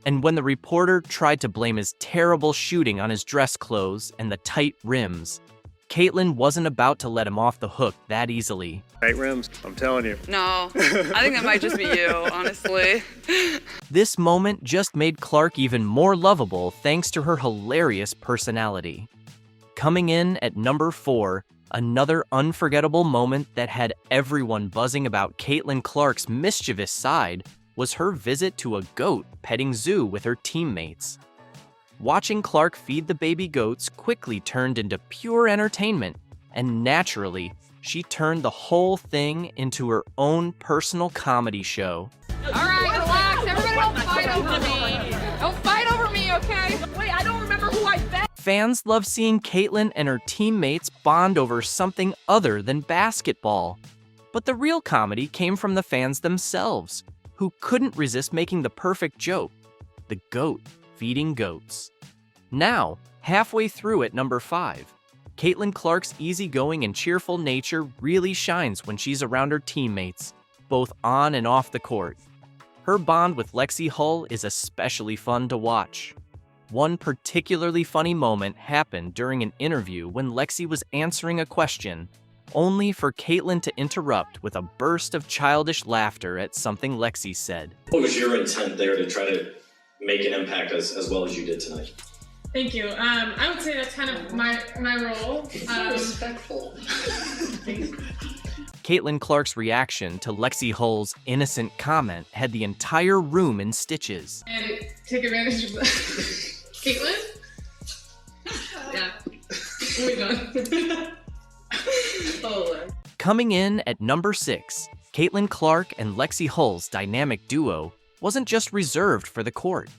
And when the reporter tried to blame his terrible shooting on his dress clothes and the tight rims, Caitlyn wasn't about to let him off the hook that easily. Tight rims, I'm telling you. No, I think that might just be you, honestly. This moment just made Clark even more lovable thanks to her hilarious personality. Coming in at number 4, another unforgettable moment that had everyone buzzing about Caitlyn Clark's mischievous side was her visit to a goat petting zoo with her teammates. Watching Clark feed the baby goats quickly turned into pure entertainment, and naturally, she turned the whole thing into her own personal comedy show. All right, relax. Everybody don't fight over me. Don't fight over me, okay? Wait, I don't remember who I bet. Fans love seeing Caitlyn and her teammates bond over something other than basketball. But the real comedy came from the fans themselves, who couldn't resist making the perfect joke: the goat feeding goats. Now, halfway through at number 5, Caitlyn Clark's easygoing and cheerful nature really shines when she's around her teammates, both on and off the court. Her bond with Lexie Hull is especially fun to watch. One particularly funny moment happened during an interview when Lexie was answering a question, only for Caitlyn to interrupt with a burst of childish laughter at something Lexie said. What was your intent there to try to make an impact as well as you did tonight? Thank you. I would say that's kind of my role. Respectful. Caitlyn Clark's reaction to Lexie Hull's innocent comment had the entire room in stitches. And take advantage of that. Caitlyn? Yeah. We're done. Oh, Coming in at number 6, Caitlyn Clark and Lexie Hull's dynamic duo wasn't just reserved for the court.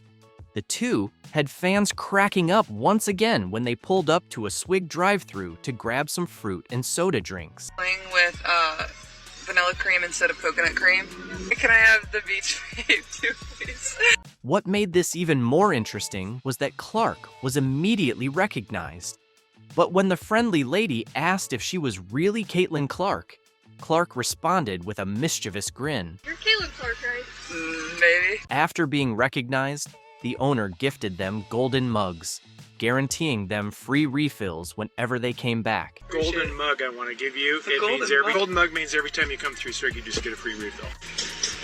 The two had fans cracking up once again when they pulled up to a Swig drive-thru to grab some fruit and soda drinks. Playing with vanilla cream instead of coconut cream. Can I have the beach babe too, please? What made this even more interesting was that Clark was immediately recognized. But when the friendly lady asked if she was really Caitlyn Clark, Clark responded with a mischievous grin. You're Caitlyn Clark, right? Maybe. After being recognized, the owner gifted them golden mugs, guaranteeing them free refills whenever they came back. Golden mug I want to give you. Golden mug means every time you come through Swig, you just get a free refill.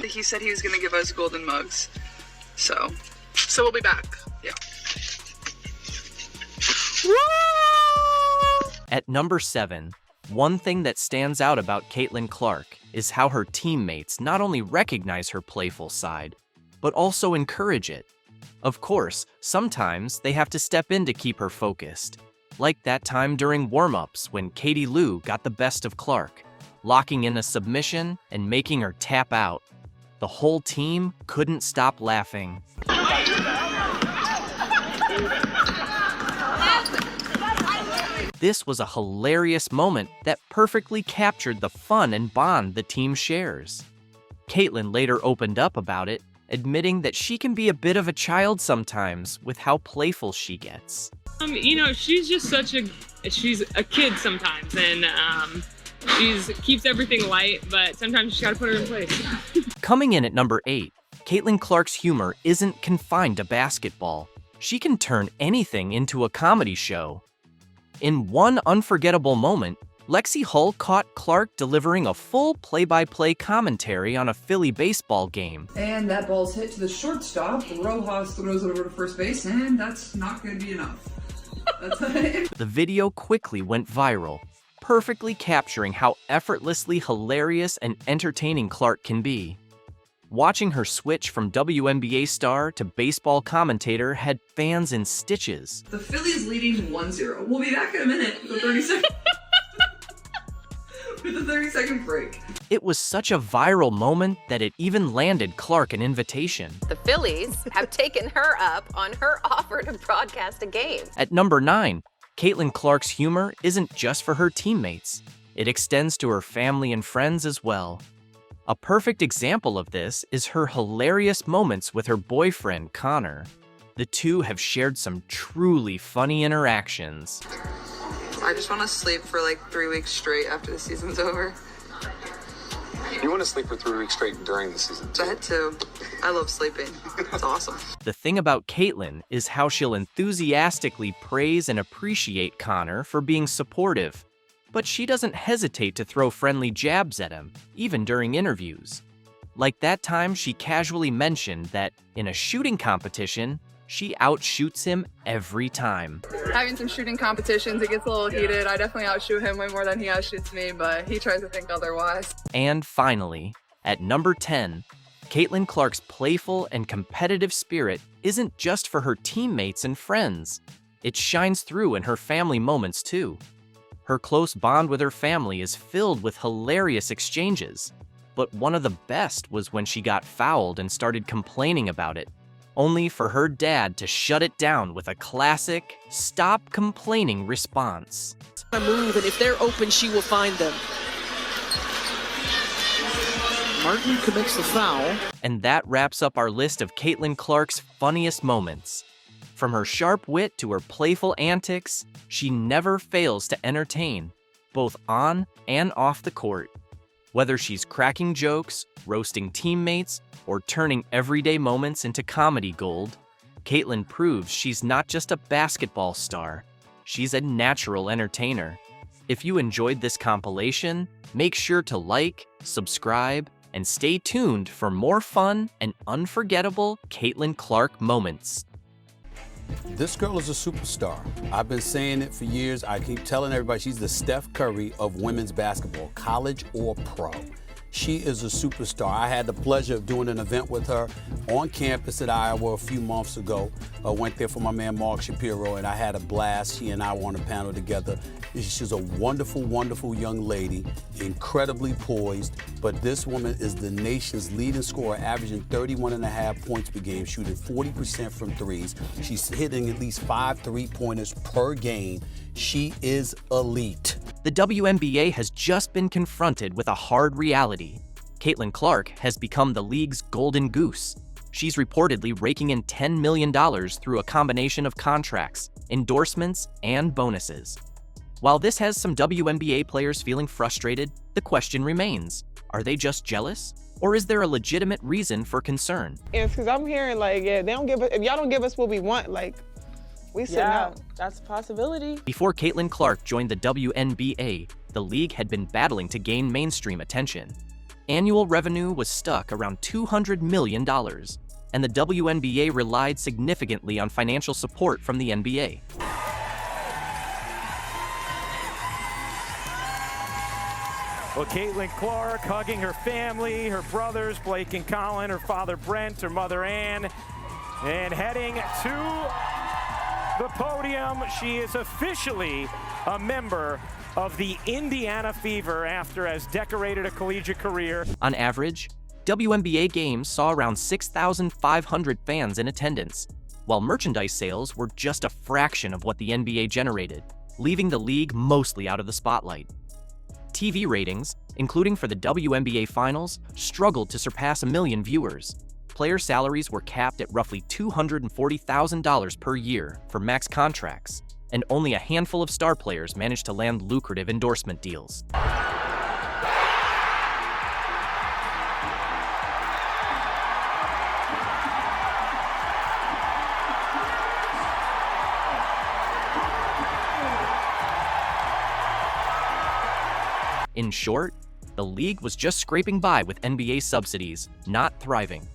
He said he was going to give us golden mugs. So we'll be back. Yeah. At number 7, one thing that stands out about Caitlyn Clark is how her teammates not only recognize her playful side, but also encourage it. Of course, sometimes they have to step in to keep her focused, like that time during warm-ups when Katie Lou got the best of Clark, locking in a submission and making her tap out. The whole team couldn't stop laughing. This was a hilarious moment that perfectly captured the fun and bond the team shares. Caitlyn later opened up about it, admitting that she can be a bit of a child sometimes with how playful she gets. You know, she's just she's a kid sometimes, and keeps everything light, but sometimes you just gotta put her in place. Coming in at number 8, Caitlyn Clark's humor isn't confined to basketball. She can turn anything into a comedy show. In one unforgettable moment, Lexie Hull caught Clark delivering a full play-by-play commentary on a Philly baseball game. And that ball's hit to the shortstop. Rojas throws it over to first base, and that's not going to be enough. The video quickly went viral, perfectly capturing how effortlessly hilarious and entertaining Clark can be. Watching her switch from WNBA star to baseball commentator had fans in stitches. The Phillies leading 1-0. We'll be back in a minute with a 30-second break. It was such a viral moment that it even landed Clark an invitation. The Phillies have taken her up on her offer to broadcast a game. At number 9, Caitlyn Clark's humor isn't just for her teammates. it extends to her family and friends as well. A perfect example of this is her hilarious moments with her boyfriend, Connor. The two have shared some truly funny interactions. I just want to sleep for like 3 weeks straight after the season's over. You want to sleep for 3 weeks straight during the season? That too. I love sleeping. It's awesome. The thing about Caitlyn is how she'll enthusiastically praise and appreciate Connor for being supportive. But she doesn't hesitate to throw friendly jabs at him, even during interviews. Like that time she casually mentioned that in a shooting competition, she outshoots him every time. Having some shooting competitions, it gets a little heated. I definitely outshoot him way more than he outshoots me, but he tries to think otherwise. And finally, at number 10, Caitlyn Clark's playful and competitive spirit isn't just for her teammates and friends. It shines through in her family moments too. Her close bond with her family is filled with hilarious exchanges. But one of the best was when she got fouled and started complaining about it, only for her dad to shut it down with a classic, "Stop complaining" response. Move, and if they're open, she will find them. Martin commits the foul. And that wraps up our list of Caitlyn Clark's funniest moments. From her sharp wit to her playful antics, she never fails to entertain, both on and off the court. Whether she's cracking jokes, roasting teammates, or turning everyday moments into comedy gold, Caitlyn proves she's not just a basketball star, she's a natural entertainer. If you enjoyed this compilation, make sure to like, subscribe, and stay tuned for more fun and unforgettable Caitlyn Clark moments. This girl is a superstar. I've been saying it for years. I keep telling everybody she's the Steph Curry of women's basketball, college or pro. She is a superstar. I had the pleasure of doing an event with her on campus at Iowa a few months ago. I went there for my man Mark Shapiro, and I had a blast. She and I were on a panel together. She's a wonderful, wonderful young lady, incredibly poised, but this woman is the nation's leading scorer, averaging 31.5 points per game, shooting 40% from threes. She's hitting at least 5 3-pointers per game. She is elite. The WNBA has just been confronted with a hard reality. Caitlyn Clark has become the league's golden goose. She's reportedly raking in $10 million through a combination of contracts, endorsements, and bonuses. While this has some WNBA players feeling frustrated, the question remains, are they just jealous? Or is there a legitimate reason for concern? It's because I'm hearing like, yeah, they don't give us, if y'all don't give us what we want, like, we sitting out. That's a possibility. Before Caitlyn Clark joined the WNBA, the league had been battling to gain mainstream attention. Annual revenue was stuck around $200 million, and the WNBA relied significantly on financial support from the NBA. Well, Caitlyn Clark hugging her family, her brothers, Blake and Colin, her father Brent, her mother Ann, and heading to the podium. She is officially a member of the Indiana Fever after has decorated a collegiate career. On average, WNBA games saw around 6,500 fans in attendance, while merchandise sales were just a fraction of what the NBA generated, leaving the league mostly out of the spotlight. TV ratings, including for the WNBA Finals, struggled to surpass 1 million viewers. Player salaries were capped at roughly $240,000 per year for max contracts, and only a handful of star players managed to land lucrative endorsement deals. In short, the league was just scraping by with NBA subsidies, not thriving.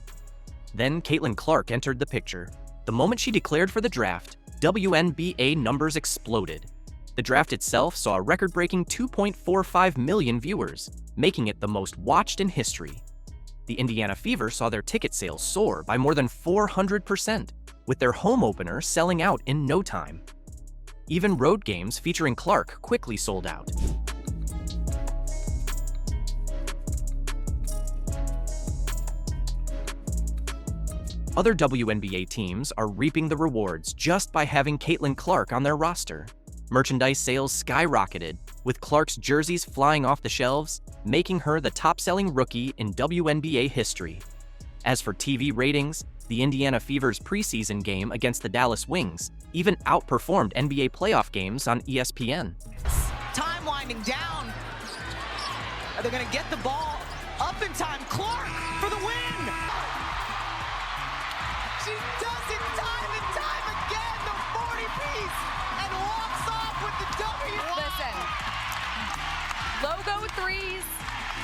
Then Caitlyn Clark entered the picture. The moment she declared for the draft, WNBA numbers exploded. The draft itself saw a record-breaking 2.45 million viewers, making it the most watched in history. The Indiana Fever saw their ticket sales soar by more than 400%, with their home opener selling out in no time. Even road games featuring Clark quickly sold out. Other WNBA teams are reaping the rewards just by having Caitlyn Clark on their roster. Merchandise sales skyrocketed, with Clark's jerseys flying off the shelves, making her the top-selling rookie in WNBA history. As for TV ratings, the Indiana Fever's preseason game against the Dallas Wings even outperformed NBA playoff games on ESPN. Time winding down. Are they going to get the ball up in time? Clark for the win! She does it time and time again, the 40-piece, and walks off with the W. Listen, logo threes,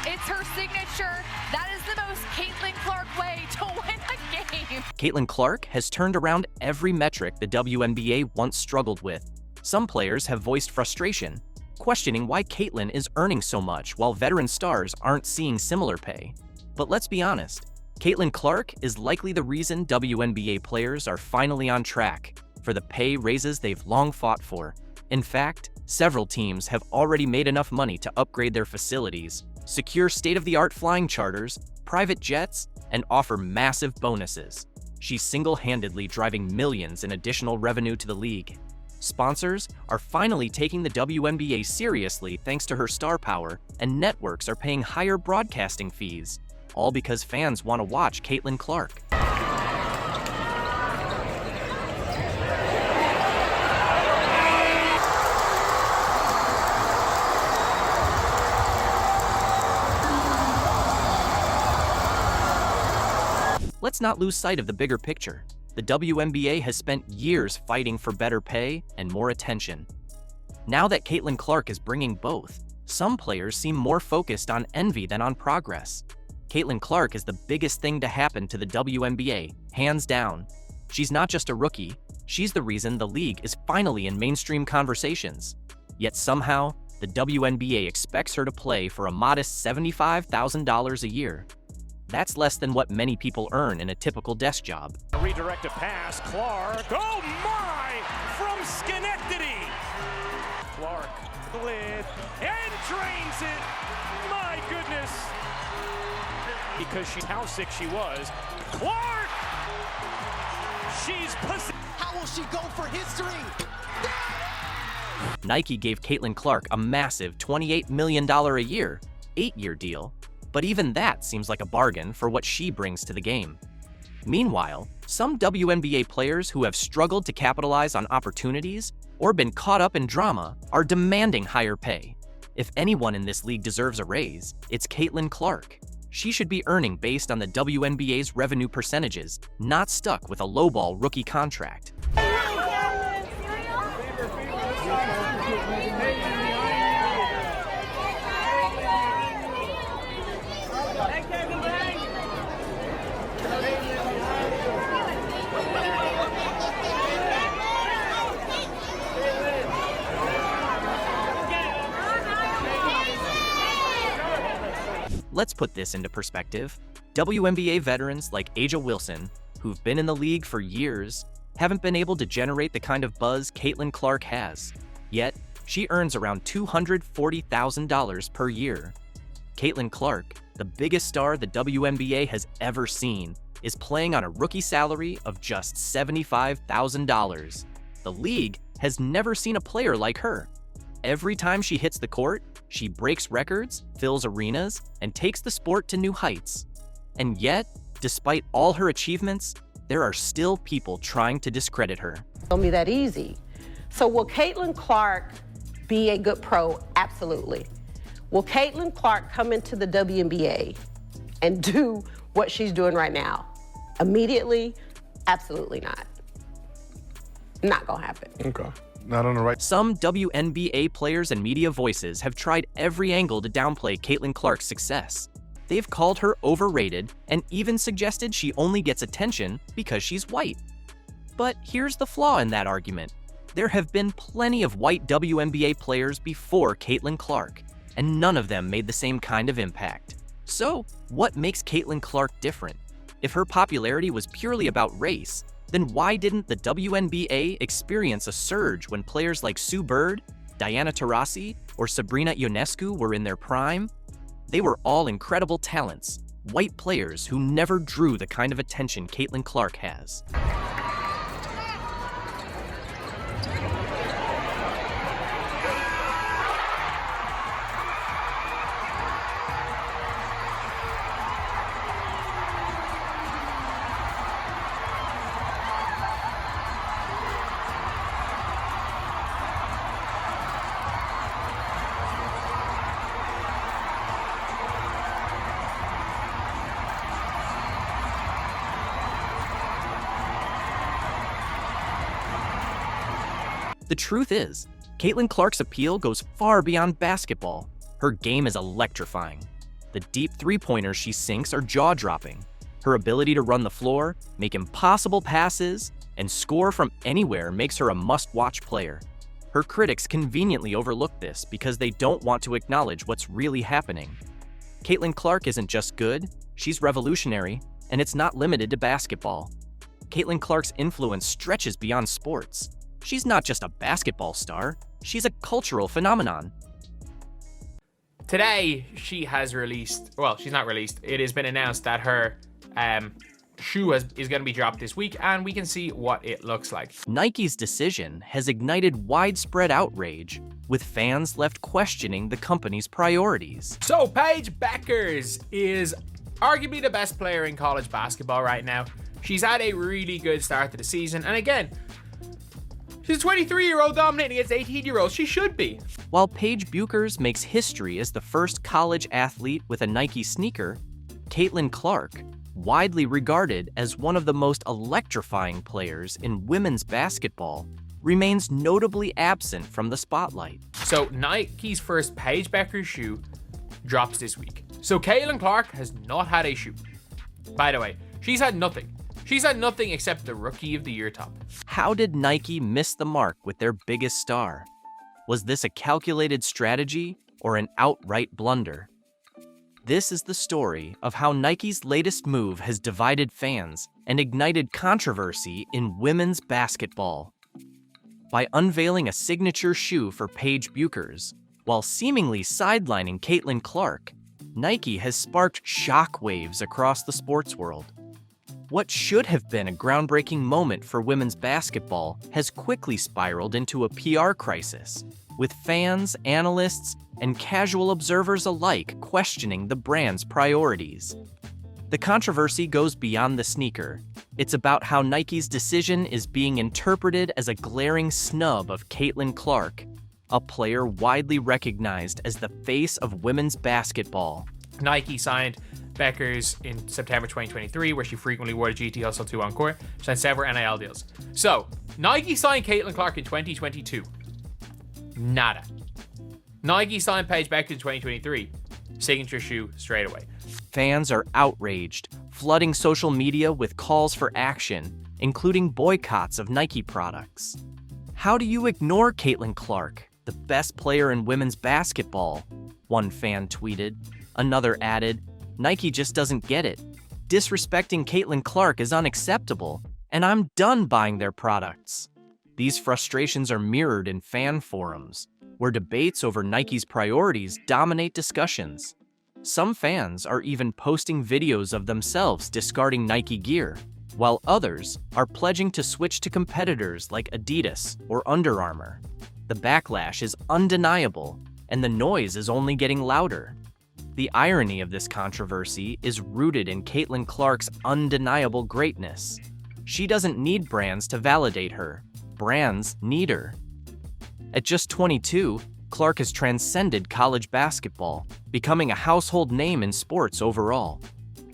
it's her signature. That is the most Caitlyn Clark way to win a game. Caitlyn Clark has turned around every metric the WNBA once struggled with. Some players have voiced frustration, questioning why Caitlyn is earning so much while veteran stars aren't seeing similar pay. But let's be honest, Caitlyn Clark is likely the reason WNBA players are finally on track for the pay raises they've long fought for. In fact, several teams have already made enough money to upgrade their facilities, secure state-of-the-art flying charters, private jets, and offer massive bonuses. She's single-handedly driving millions in additional revenue to the league. Sponsors are finally taking the WNBA seriously thanks to her star power, and networks are paying higher broadcasting fees, all because fans want to watch Caitlyn Clark. Let's not lose sight of the bigger picture. The WNBA has spent years fighting for better pay and more attention. Now that Caitlyn Clark is bringing both, some players seem more focused on envy than on progress. Caitlyn Clark is the biggest thing to happen to the WNBA, hands down. She's not just a rookie, she's the reason the league is finally in mainstream conversations. Yet somehow, the WNBA expects her to play for a modest $75,000 a year. That's less than what many people earn in a typical desk job. A redirected pass, Clark, oh my, from Schenectady. Clark with, and drains it, my goodness. Because she's how sick she was. Clark, she's how will she go for history? Nike gave Caitlyn Clark a massive $28 million a year, 8-year deal. But even that seems like a bargain for what she brings to the game. Meanwhile, some WNBA players who have struggled to capitalize on opportunities or been caught up in drama are demanding higher pay. If anyone in this league deserves a raise, it's Caitlyn Clark. She should be earning based on the WNBA's revenue percentages, not stuck with a lowball rookie contract. Let's put this into perspective. WNBA veterans like Aja Wilson, who've been in the league for years, haven't been able to generate the kind of buzz Caitlyn Clark has. Yet, she earns around $240,000 per year. Caitlyn Clark, the biggest star the WNBA has ever seen, is playing on a rookie salary of just $75,000. The league has never seen a player like her. Every time she hits the court, she breaks records, fills arenas, and takes the sport to new heights. And yet, despite all her achievements, there are still people trying to discredit her. It'll be that easy. So will Caitlyn Clark be a good pro? Absolutely. Will Caitlyn Clark come into the WNBA and do what she's doing right now? Immediately? Absolutely not. Not gonna happen. Okay. Not on the right. Some WNBA players and media voices have tried every angle to downplay Caitlyn Clark's success. They've called her overrated and even suggested she only gets attention because she's white. But here's the flaw in that argument. There have been plenty of white WNBA players before Caitlyn Clark, and none of them made the same kind of impact. So, what makes Caitlyn Clark different? If her popularity was purely about race, then why didn't the WNBA experience a surge when players like Sue Bird, Diana Taurasi, or Sabrina Ionescu were in their prime? They were all incredible talents, white players who never drew the kind of attention Caitlyn Clark has. The truth is, Caitlyn Clark's appeal goes far beyond basketball. Her game is electrifying. The deep three-pointers she sinks are jaw-dropping. Her ability to run the floor, make impossible passes, and score from anywhere makes her a must-watch player. Her critics conveniently overlook this because they don't want to acknowledge what's really happening. Caitlyn Clark isn't just good, she's revolutionary, and it's not limited to basketball. Caitlyn Clark's influence stretches beyond sports. She's not just a basketball star, she's a cultural phenomenon. Today, she has released, well, she's not released, it has been announced that her shoe is going to be dropped this week, and we can see what it looks like. Nike's decision has ignited widespread outrage, with fans left questioning the company's priorities. So Paige Bueckers is arguably the best player in college basketball right now. She's had a really good start to the season, and again, she's a 23-year-old dominating against 18-year-olds. She should be. While Paige Bueckers makes history as the first college athlete with a Nike sneaker, Caitlyn Clark, widely regarded as one of the most electrifying players in women's basketball, remains notably absent from the spotlight. So Nike's first Paige Bueckers shoe drops this week. So Caitlyn Clark has not had a shoe. By the way, she's had nothing. She's had nothing except the Rookie of the Year top. How did Nike miss the mark with their biggest star? Was this a calculated strategy or an outright blunder? This is the story of how Nike's latest move has divided fans and ignited controversy in women's basketball. By unveiling a signature shoe for Paige Bueckers, while seemingly sidelining Caitlyn Clark, Nike has sparked shockwaves across the sports world. What should have been a groundbreaking moment for women's basketball has quickly spiraled into a PR crisis, with fans, analysts, and casual observers alike questioning the brand's priorities. The controversy goes beyond the sneaker. It's about how Nike's decision is being interpreted as a glaring snub of Caitlyn Clark, a player widely recognized as the face of women's basketball. Nike signed Bueckers in September 2023, where she frequently wore the GT Hustle 2 on court. She signed several NIL deals. So, Nike signed Caitlyn Clark in 2022. Nada. Nike signed Paige Bueckers in 2023. Signature shoe straight away. Fans are outraged, flooding social media with calls for action, including boycotts of Nike products. How do you ignore Caitlyn Clark, the best player in women's basketball? One fan tweeted. Another added, Nike just doesn't get it. Disrespecting Caitlyn Clark is unacceptable, and I'm done buying their products. These frustrations are mirrored in fan forums, where debates over Nike's priorities dominate discussions. Some fans are even posting videos of themselves discarding Nike gear, while others are pledging to switch to competitors like Adidas or Under Armour. The backlash is undeniable, and the noise is only getting louder. The irony of this controversy is rooted in Caitlyn Clark's undeniable greatness. She doesn't need brands to validate her. Brands need her. At just 22, Clark has transcended college basketball, becoming a household name in sports overall.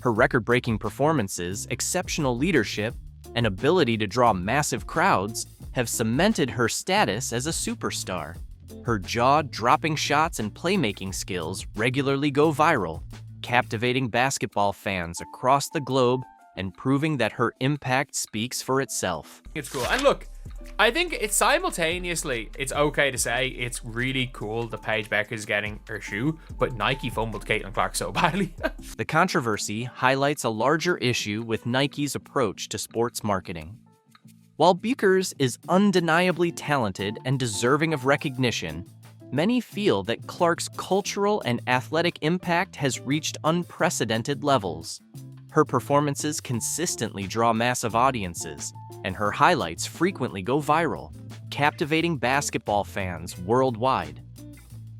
Her record-breaking performances, exceptional leadership, and ability to draw massive crowds have cemented her status as a superstar. Her jaw-dropping shots and playmaking skills regularly go viral, captivating basketball fans across the globe and proving that her impact speaks for itself. It's cool. And look, I think it's simultaneously, it's okay to say it's really cool that Paige Bueckers is getting her shoe, but Nike fumbled Caitlyn Clark so badly. The controversy highlights a larger issue with Nike's approach to sports marketing. While Bueckers is undeniably talented and deserving of recognition, many feel that Clark's cultural and athletic impact has reached unprecedented levels. Her performances consistently draw massive audiences, and her highlights frequently go viral, captivating basketball fans worldwide.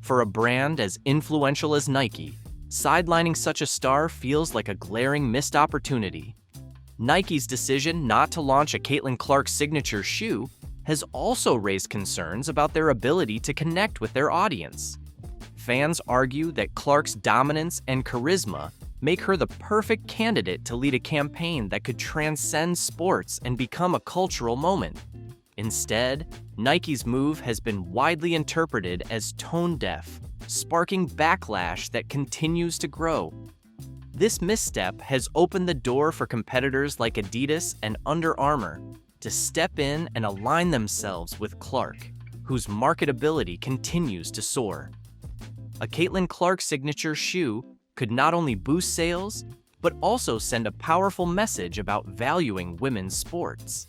For a brand as influential as Nike, sidelining such a star feels like a glaring missed opportunity. Nike's decision not to launch a Caitlyn Clark signature shoe has also raised concerns about their ability to connect with their audience. Fans argue that Clark's dominance and charisma make her the perfect candidate to lead a campaign that could transcend sports and become a cultural moment. Instead, Nike's move has been widely interpreted as tone-deaf, sparking backlash that continues to grow. This misstep has opened the door for competitors like Adidas and Under Armour to step in and align themselves with Clark, whose marketability continues to soar. A Caitlyn Clark signature shoe could not only boost sales, but also send a powerful message about valuing women's sports.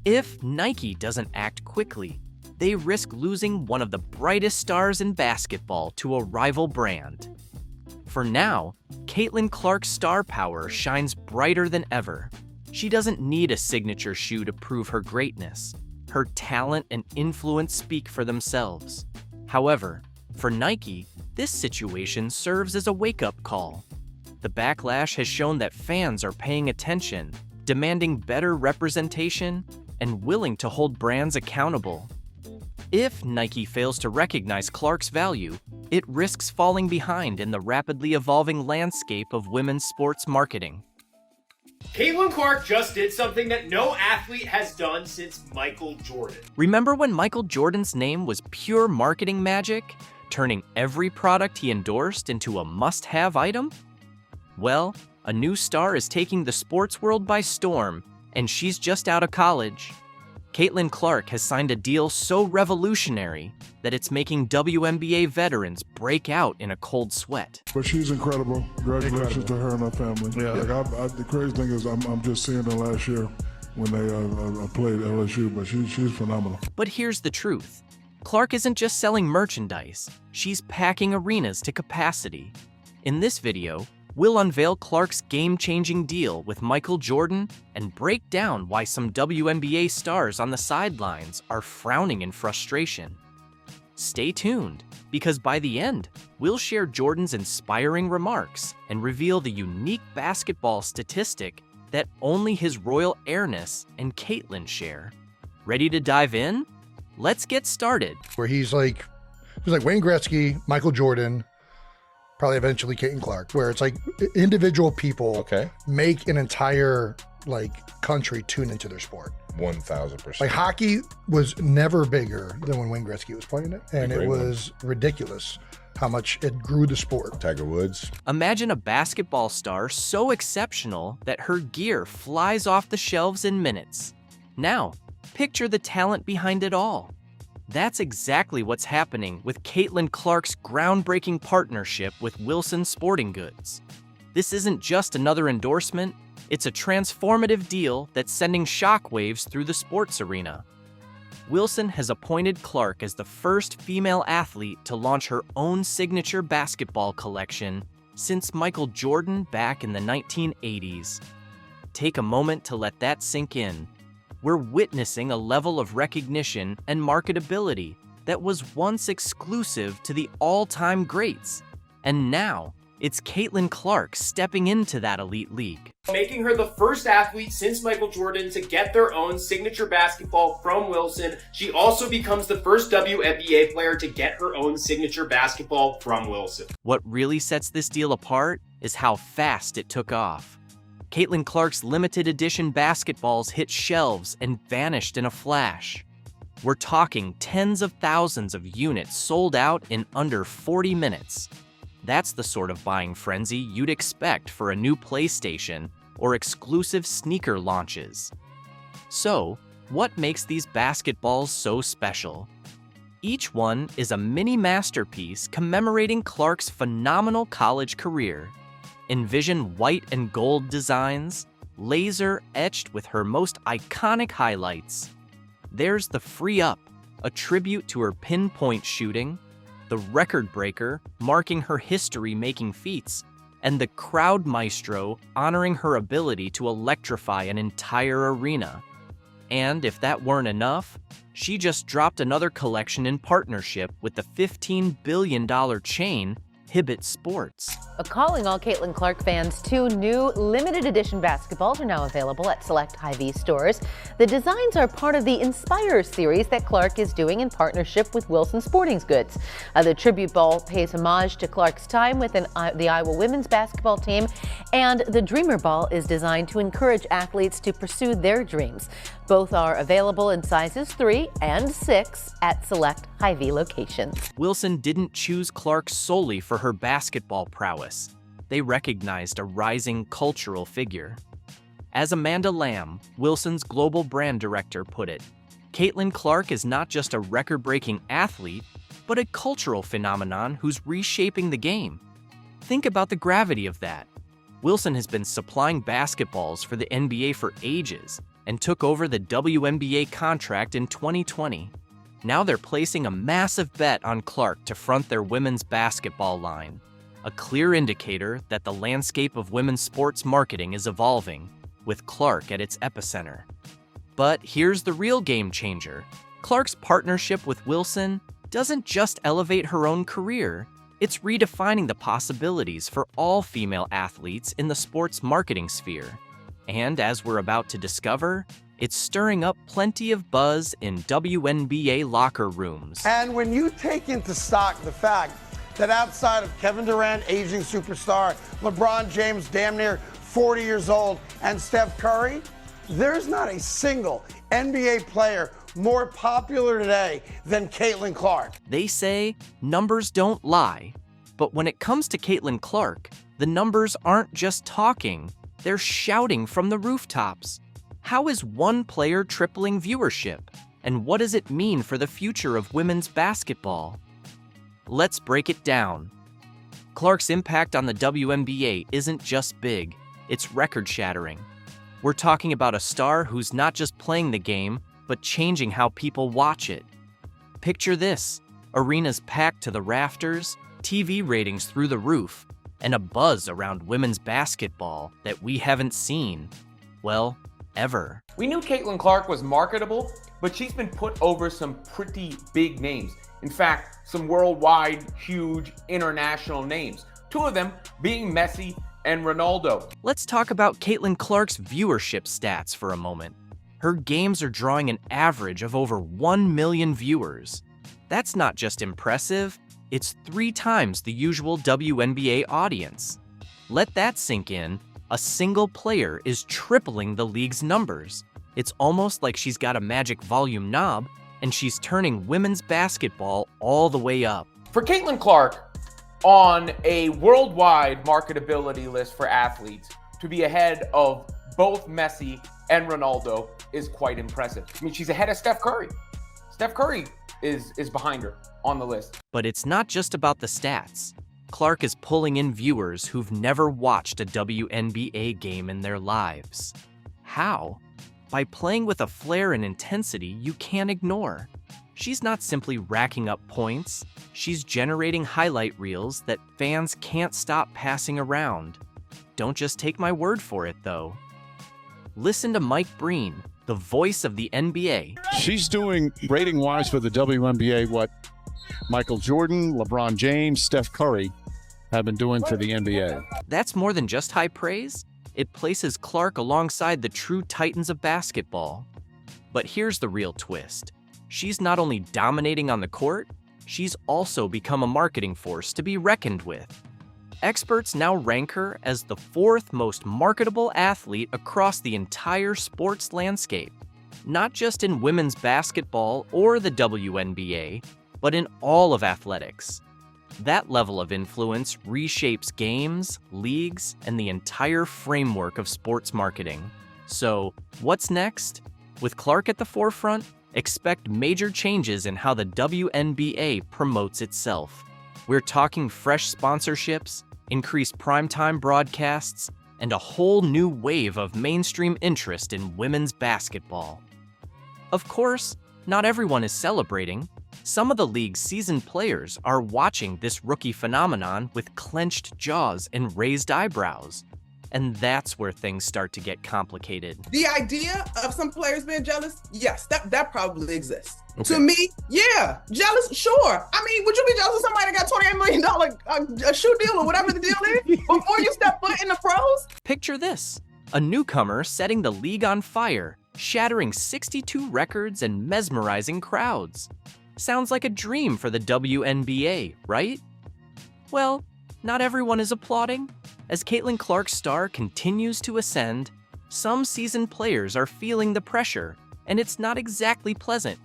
If Nike doesn't act quickly, they risk losing one of the brightest stars in basketball to a rival brand. For now, Caitlyn Clark's star power shines brighter than ever. She doesn't need a signature shoe to prove her greatness. Her talent and influence speak for themselves. However, for Nike, this situation serves as a wake-up call. The backlash has shown that fans are paying attention, demanding better representation, and willing to hold brands accountable. If Nike fails to recognize Clark's value, it risks falling behind in the rapidly evolving landscape of women's sports marketing. Caitlyn Clark just did something that no athlete has done since Michael Jordan. Remember when Michael Jordan's name was pure marketing magic, turning every product he endorsed into a must-have item? Well, a new star is taking the sports world by storm, and she's just out of college. Caitlyn Clark has signed a deal so revolutionary that it's making WNBA veterans break out in a cold sweat. But she's incredible. Congratulations to her and her family. Yeah. Like the crazy thing is I'm just seeing her last year when they played LSU, but she's phenomenal. But here's the truth. Clark isn't just selling merchandise. She's packing arenas to capacity. In this video, we'll unveil Clark's game-changing deal with Michael Jordan and break down why some WNBA stars on the sidelines are frowning in frustration. Stay tuned, because by the end, we'll share Jordan's inspiring remarks and reveal the unique basketball statistic that only his royal airness and Caitlyn share. Ready to dive in? Let's get started. Where he's like Wayne Gretzky, Michael Jordan, probably eventually Caitlyn Clark, where it's like individual people make an entire country tune into their sport. 1,000%. Like hockey was never bigger than when Wayne Gretzky was playing it, and it was ridiculous how much it grew the sport. Tiger Woods. Imagine a basketball star so exceptional that her gear flies off the shelves in minutes. Now, picture the talent behind it all. That's exactly what's happening with Caitlyn Clark's groundbreaking partnership with Wilson Sporting Goods. This isn't just another endorsement, it's a transformative deal that's sending shockwaves through the sports arena. Wilson has appointed Clark as the first female athlete to launch her own signature basketball collection since Michael Jordan back in the 1980s. Take a moment to let that sink in. We're witnessing a level of recognition and marketability that was once exclusive to the all-time greats. And now, it's Caitlyn Clark stepping into that elite league. Making her the first athlete since Michael Jordan to get their own signature basketball from Wilson. She also becomes the first WNBA player to get her own signature basketball from Wilson. What really sets this deal apart is how fast it took off. Caitlyn Clark's limited edition basketballs hit shelves and vanished in a flash. We're talking tens of thousands of units sold out in under 40 minutes. That's the sort of buying frenzy you'd expect for a new PlayStation or exclusive sneaker launches. So, what makes these basketballs so special? Each one is a mini masterpiece commemorating Clark's phenomenal college career. Envision white and gold designs, laser etched with her most iconic highlights. There's the Free Up, a tribute to her pinpoint shooting, the Record Breaker, marking her history-making feats, and the Crowd Maestro, honoring her ability to electrify an entire arena. And if that weren't enough, she just dropped another collection in partnership with the $15 billion chain Hibbett Sports. Calling all Caitlyn Clark fans, 2 new limited edition basketballs are now available at select Hy-Vee stores. The designs are part of the Inspire series that Clark is doing in partnership with Wilson Sporting Goods. The tribute ball pays homage to Clark's time with the Iowa women's basketball team, and the Dreamer Ball is designed to encourage athletes to pursue their dreams. Both are available in sizes 3 and 6 at select Hy-Vee locations. Wilson didn't choose Clark solely for her basketball prowess. They recognized a rising cultural figure. As Amanda Lamb, Wilson's global brand director, put it, Caitlyn Clark is not just a record-breaking athlete, but a cultural phenomenon who's reshaping the game. Think about the gravity of that. Wilson has been supplying basketballs for the NBA for ages and took over the WNBA contract in 2020. Now they're placing a massive bet on Clark to front their women's basketball line, a clear indicator that the landscape of women's sports marketing is evolving, with Clark at its epicenter. But here's the real game changer. Clark's partnership with Wilson doesn't just elevate her own career, it's redefining the possibilities for all female athletes in the sports marketing sphere. And as we're about to discover, it's stirring up plenty of buzz in WNBA locker rooms. And when you take into stock the fact that outside of Kevin Durant, aging superstar, LeBron James, damn near 40 years old, and Steph Curry, there's not a single NBA player more popular today than Caitlyn Clark. They say numbers don't lie, but when it comes to Caitlyn Clark, the numbers aren't just talking, they're shouting from the rooftops. How is one player tripling viewership? And what does it mean for the future of women's basketball? Let's break it down. Clark's impact on the WNBA isn't just big, it's record-shattering. We're talking about a star who's not just playing the game, but changing how people watch it. Picture this, arenas packed to the rafters, TV ratings through the roof, and a buzz around women's basketball that we haven't seen, well, ever. We knew Caitlyn Clark was marketable, but she's been put over some pretty big names. In fact, some worldwide, huge, international names. Two of them being Messi and Ronaldo. Let's talk about Caitlyn Clark's viewership stats for a moment. Her games are drawing an average of over 1 million viewers. That's not just impressive, it's 3 times the usual WNBA audience. Let that sink in. A single player is tripling the league's numbers. It's almost like she's got a magic volume knob and she's turning women's basketball all the way up. For Caitlyn Clark, on a worldwide marketability list for athletes, to be ahead of both Messi and Ronaldo is quite impressive. I mean, she's ahead of Steph Curry. Steph Curry is behind her on the list. But it's not just about the stats. Clark is pulling in viewers who've never watched a WNBA game in their lives. How? By playing with a flair and intensity you can't ignore. She's not simply racking up points, she's generating highlight reels that fans can't stop passing around. Don't just take my word for it, though. Listen to Mike Breen, the voice of the NBA. She's doing, rating-wise for the WNBA, what Michael Jordan, LeBron James, Steph Curry have been doing for the NBA. That's more than just high praise. It places Clark alongside the true titans of basketball. But here's the real twist. She's not only dominating on the court, she's also become a marketing force to be reckoned with. Experts now rank her as the 4th most marketable athlete across the entire sports landscape, not just in women's basketball or the WNBA, but in all of athletics. That level of influence reshapes games, leagues, and the entire framework of sports marketing. So, what's next? With Clark at the forefront, expect major changes in how the WNBA promotes itself. We're talking fresh sponsorships, increased primetime broadcasts, and a whole new wave of mainstream interest in women's basketball. Of course, not everyone is celebrating. Some of the league's seasoned players are watching this rookie phenomenon with clenched jaws and raised eyebrows. And that's where things start to get complicated. The idea of some players being jealous, yes, that probably exists. Okay. To me, yeah, jealous, sure. I mean, would you be jealous of somebody that got $28 million a shoe deal or whatever the deal is before you step foot in the pros? Picture this, a newcomer setting the league on fire, shattering 62 records and mesmerizing crowds. Sounds like a dream for the WNBA, right? Well, not everyone is applauding. As Caitlyn Clark's star continues to ascend, some seasoned players are feeling the pressure, And it's not exactly pleasant.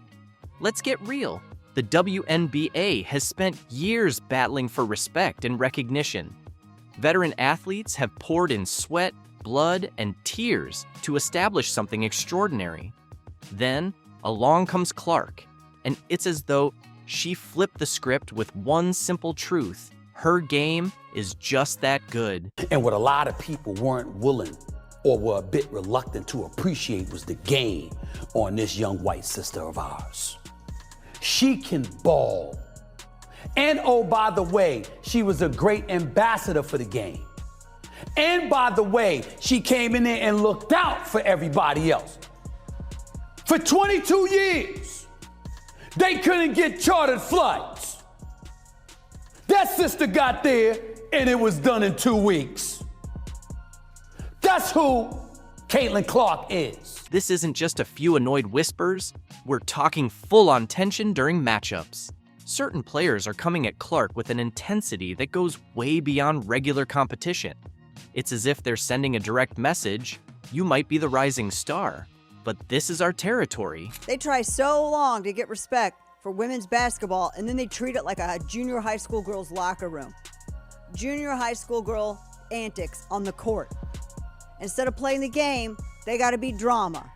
Let's get real. The WNBA has spent years battling for respect and recognition. Veteran athletes have poured in sweat, blood, and tears to establish something extraordinary. Then, along comes Clark, and it's as though she flipped the script with one simple truth. Her game is just that good. And what a lot of people weren't willing or were a bit reluctant to appreciate was the game on this young white sister of ours. She can ball. And oh, by the way, she was a great ambassador for the game. And by the way, she came in there and looked out for everybody else. For 22 years, they couldn't get chartered flights. That sister got there and it was done in 2 weeks. That's who Caitlyn Clark is. This isn't just a few annoyed whispers. We're talking full-on tension during matchups. Certain players are coming at Clark with an intensity that goes way beyond regular competition. It's as if they're sending a direct message, you might be the rising star, but this is our territory. They try so long to get respect for women's basketball, and then they treat it like a junior high school girl's locker room. Junior high school girl antics on the court. Instead of playing the game, they gotta be drama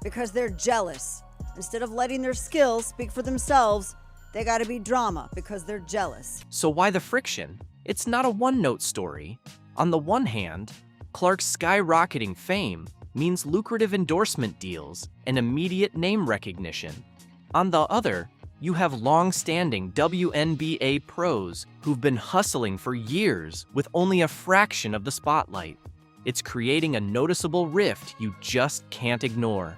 because they're jealous. Instead of letting their skills speak for themselves, they gotta be drama because they're jealous. So why the friction? It's not a one-note story. On the one hand, Clark's skyrocketing fame means lucrative endorsement deals and immediate name recognition. On the other, you have long-standing WNBA pros who've been hustling for years with only a fraction of the spotlight. It's creating a noticeable rift you just can't ignore.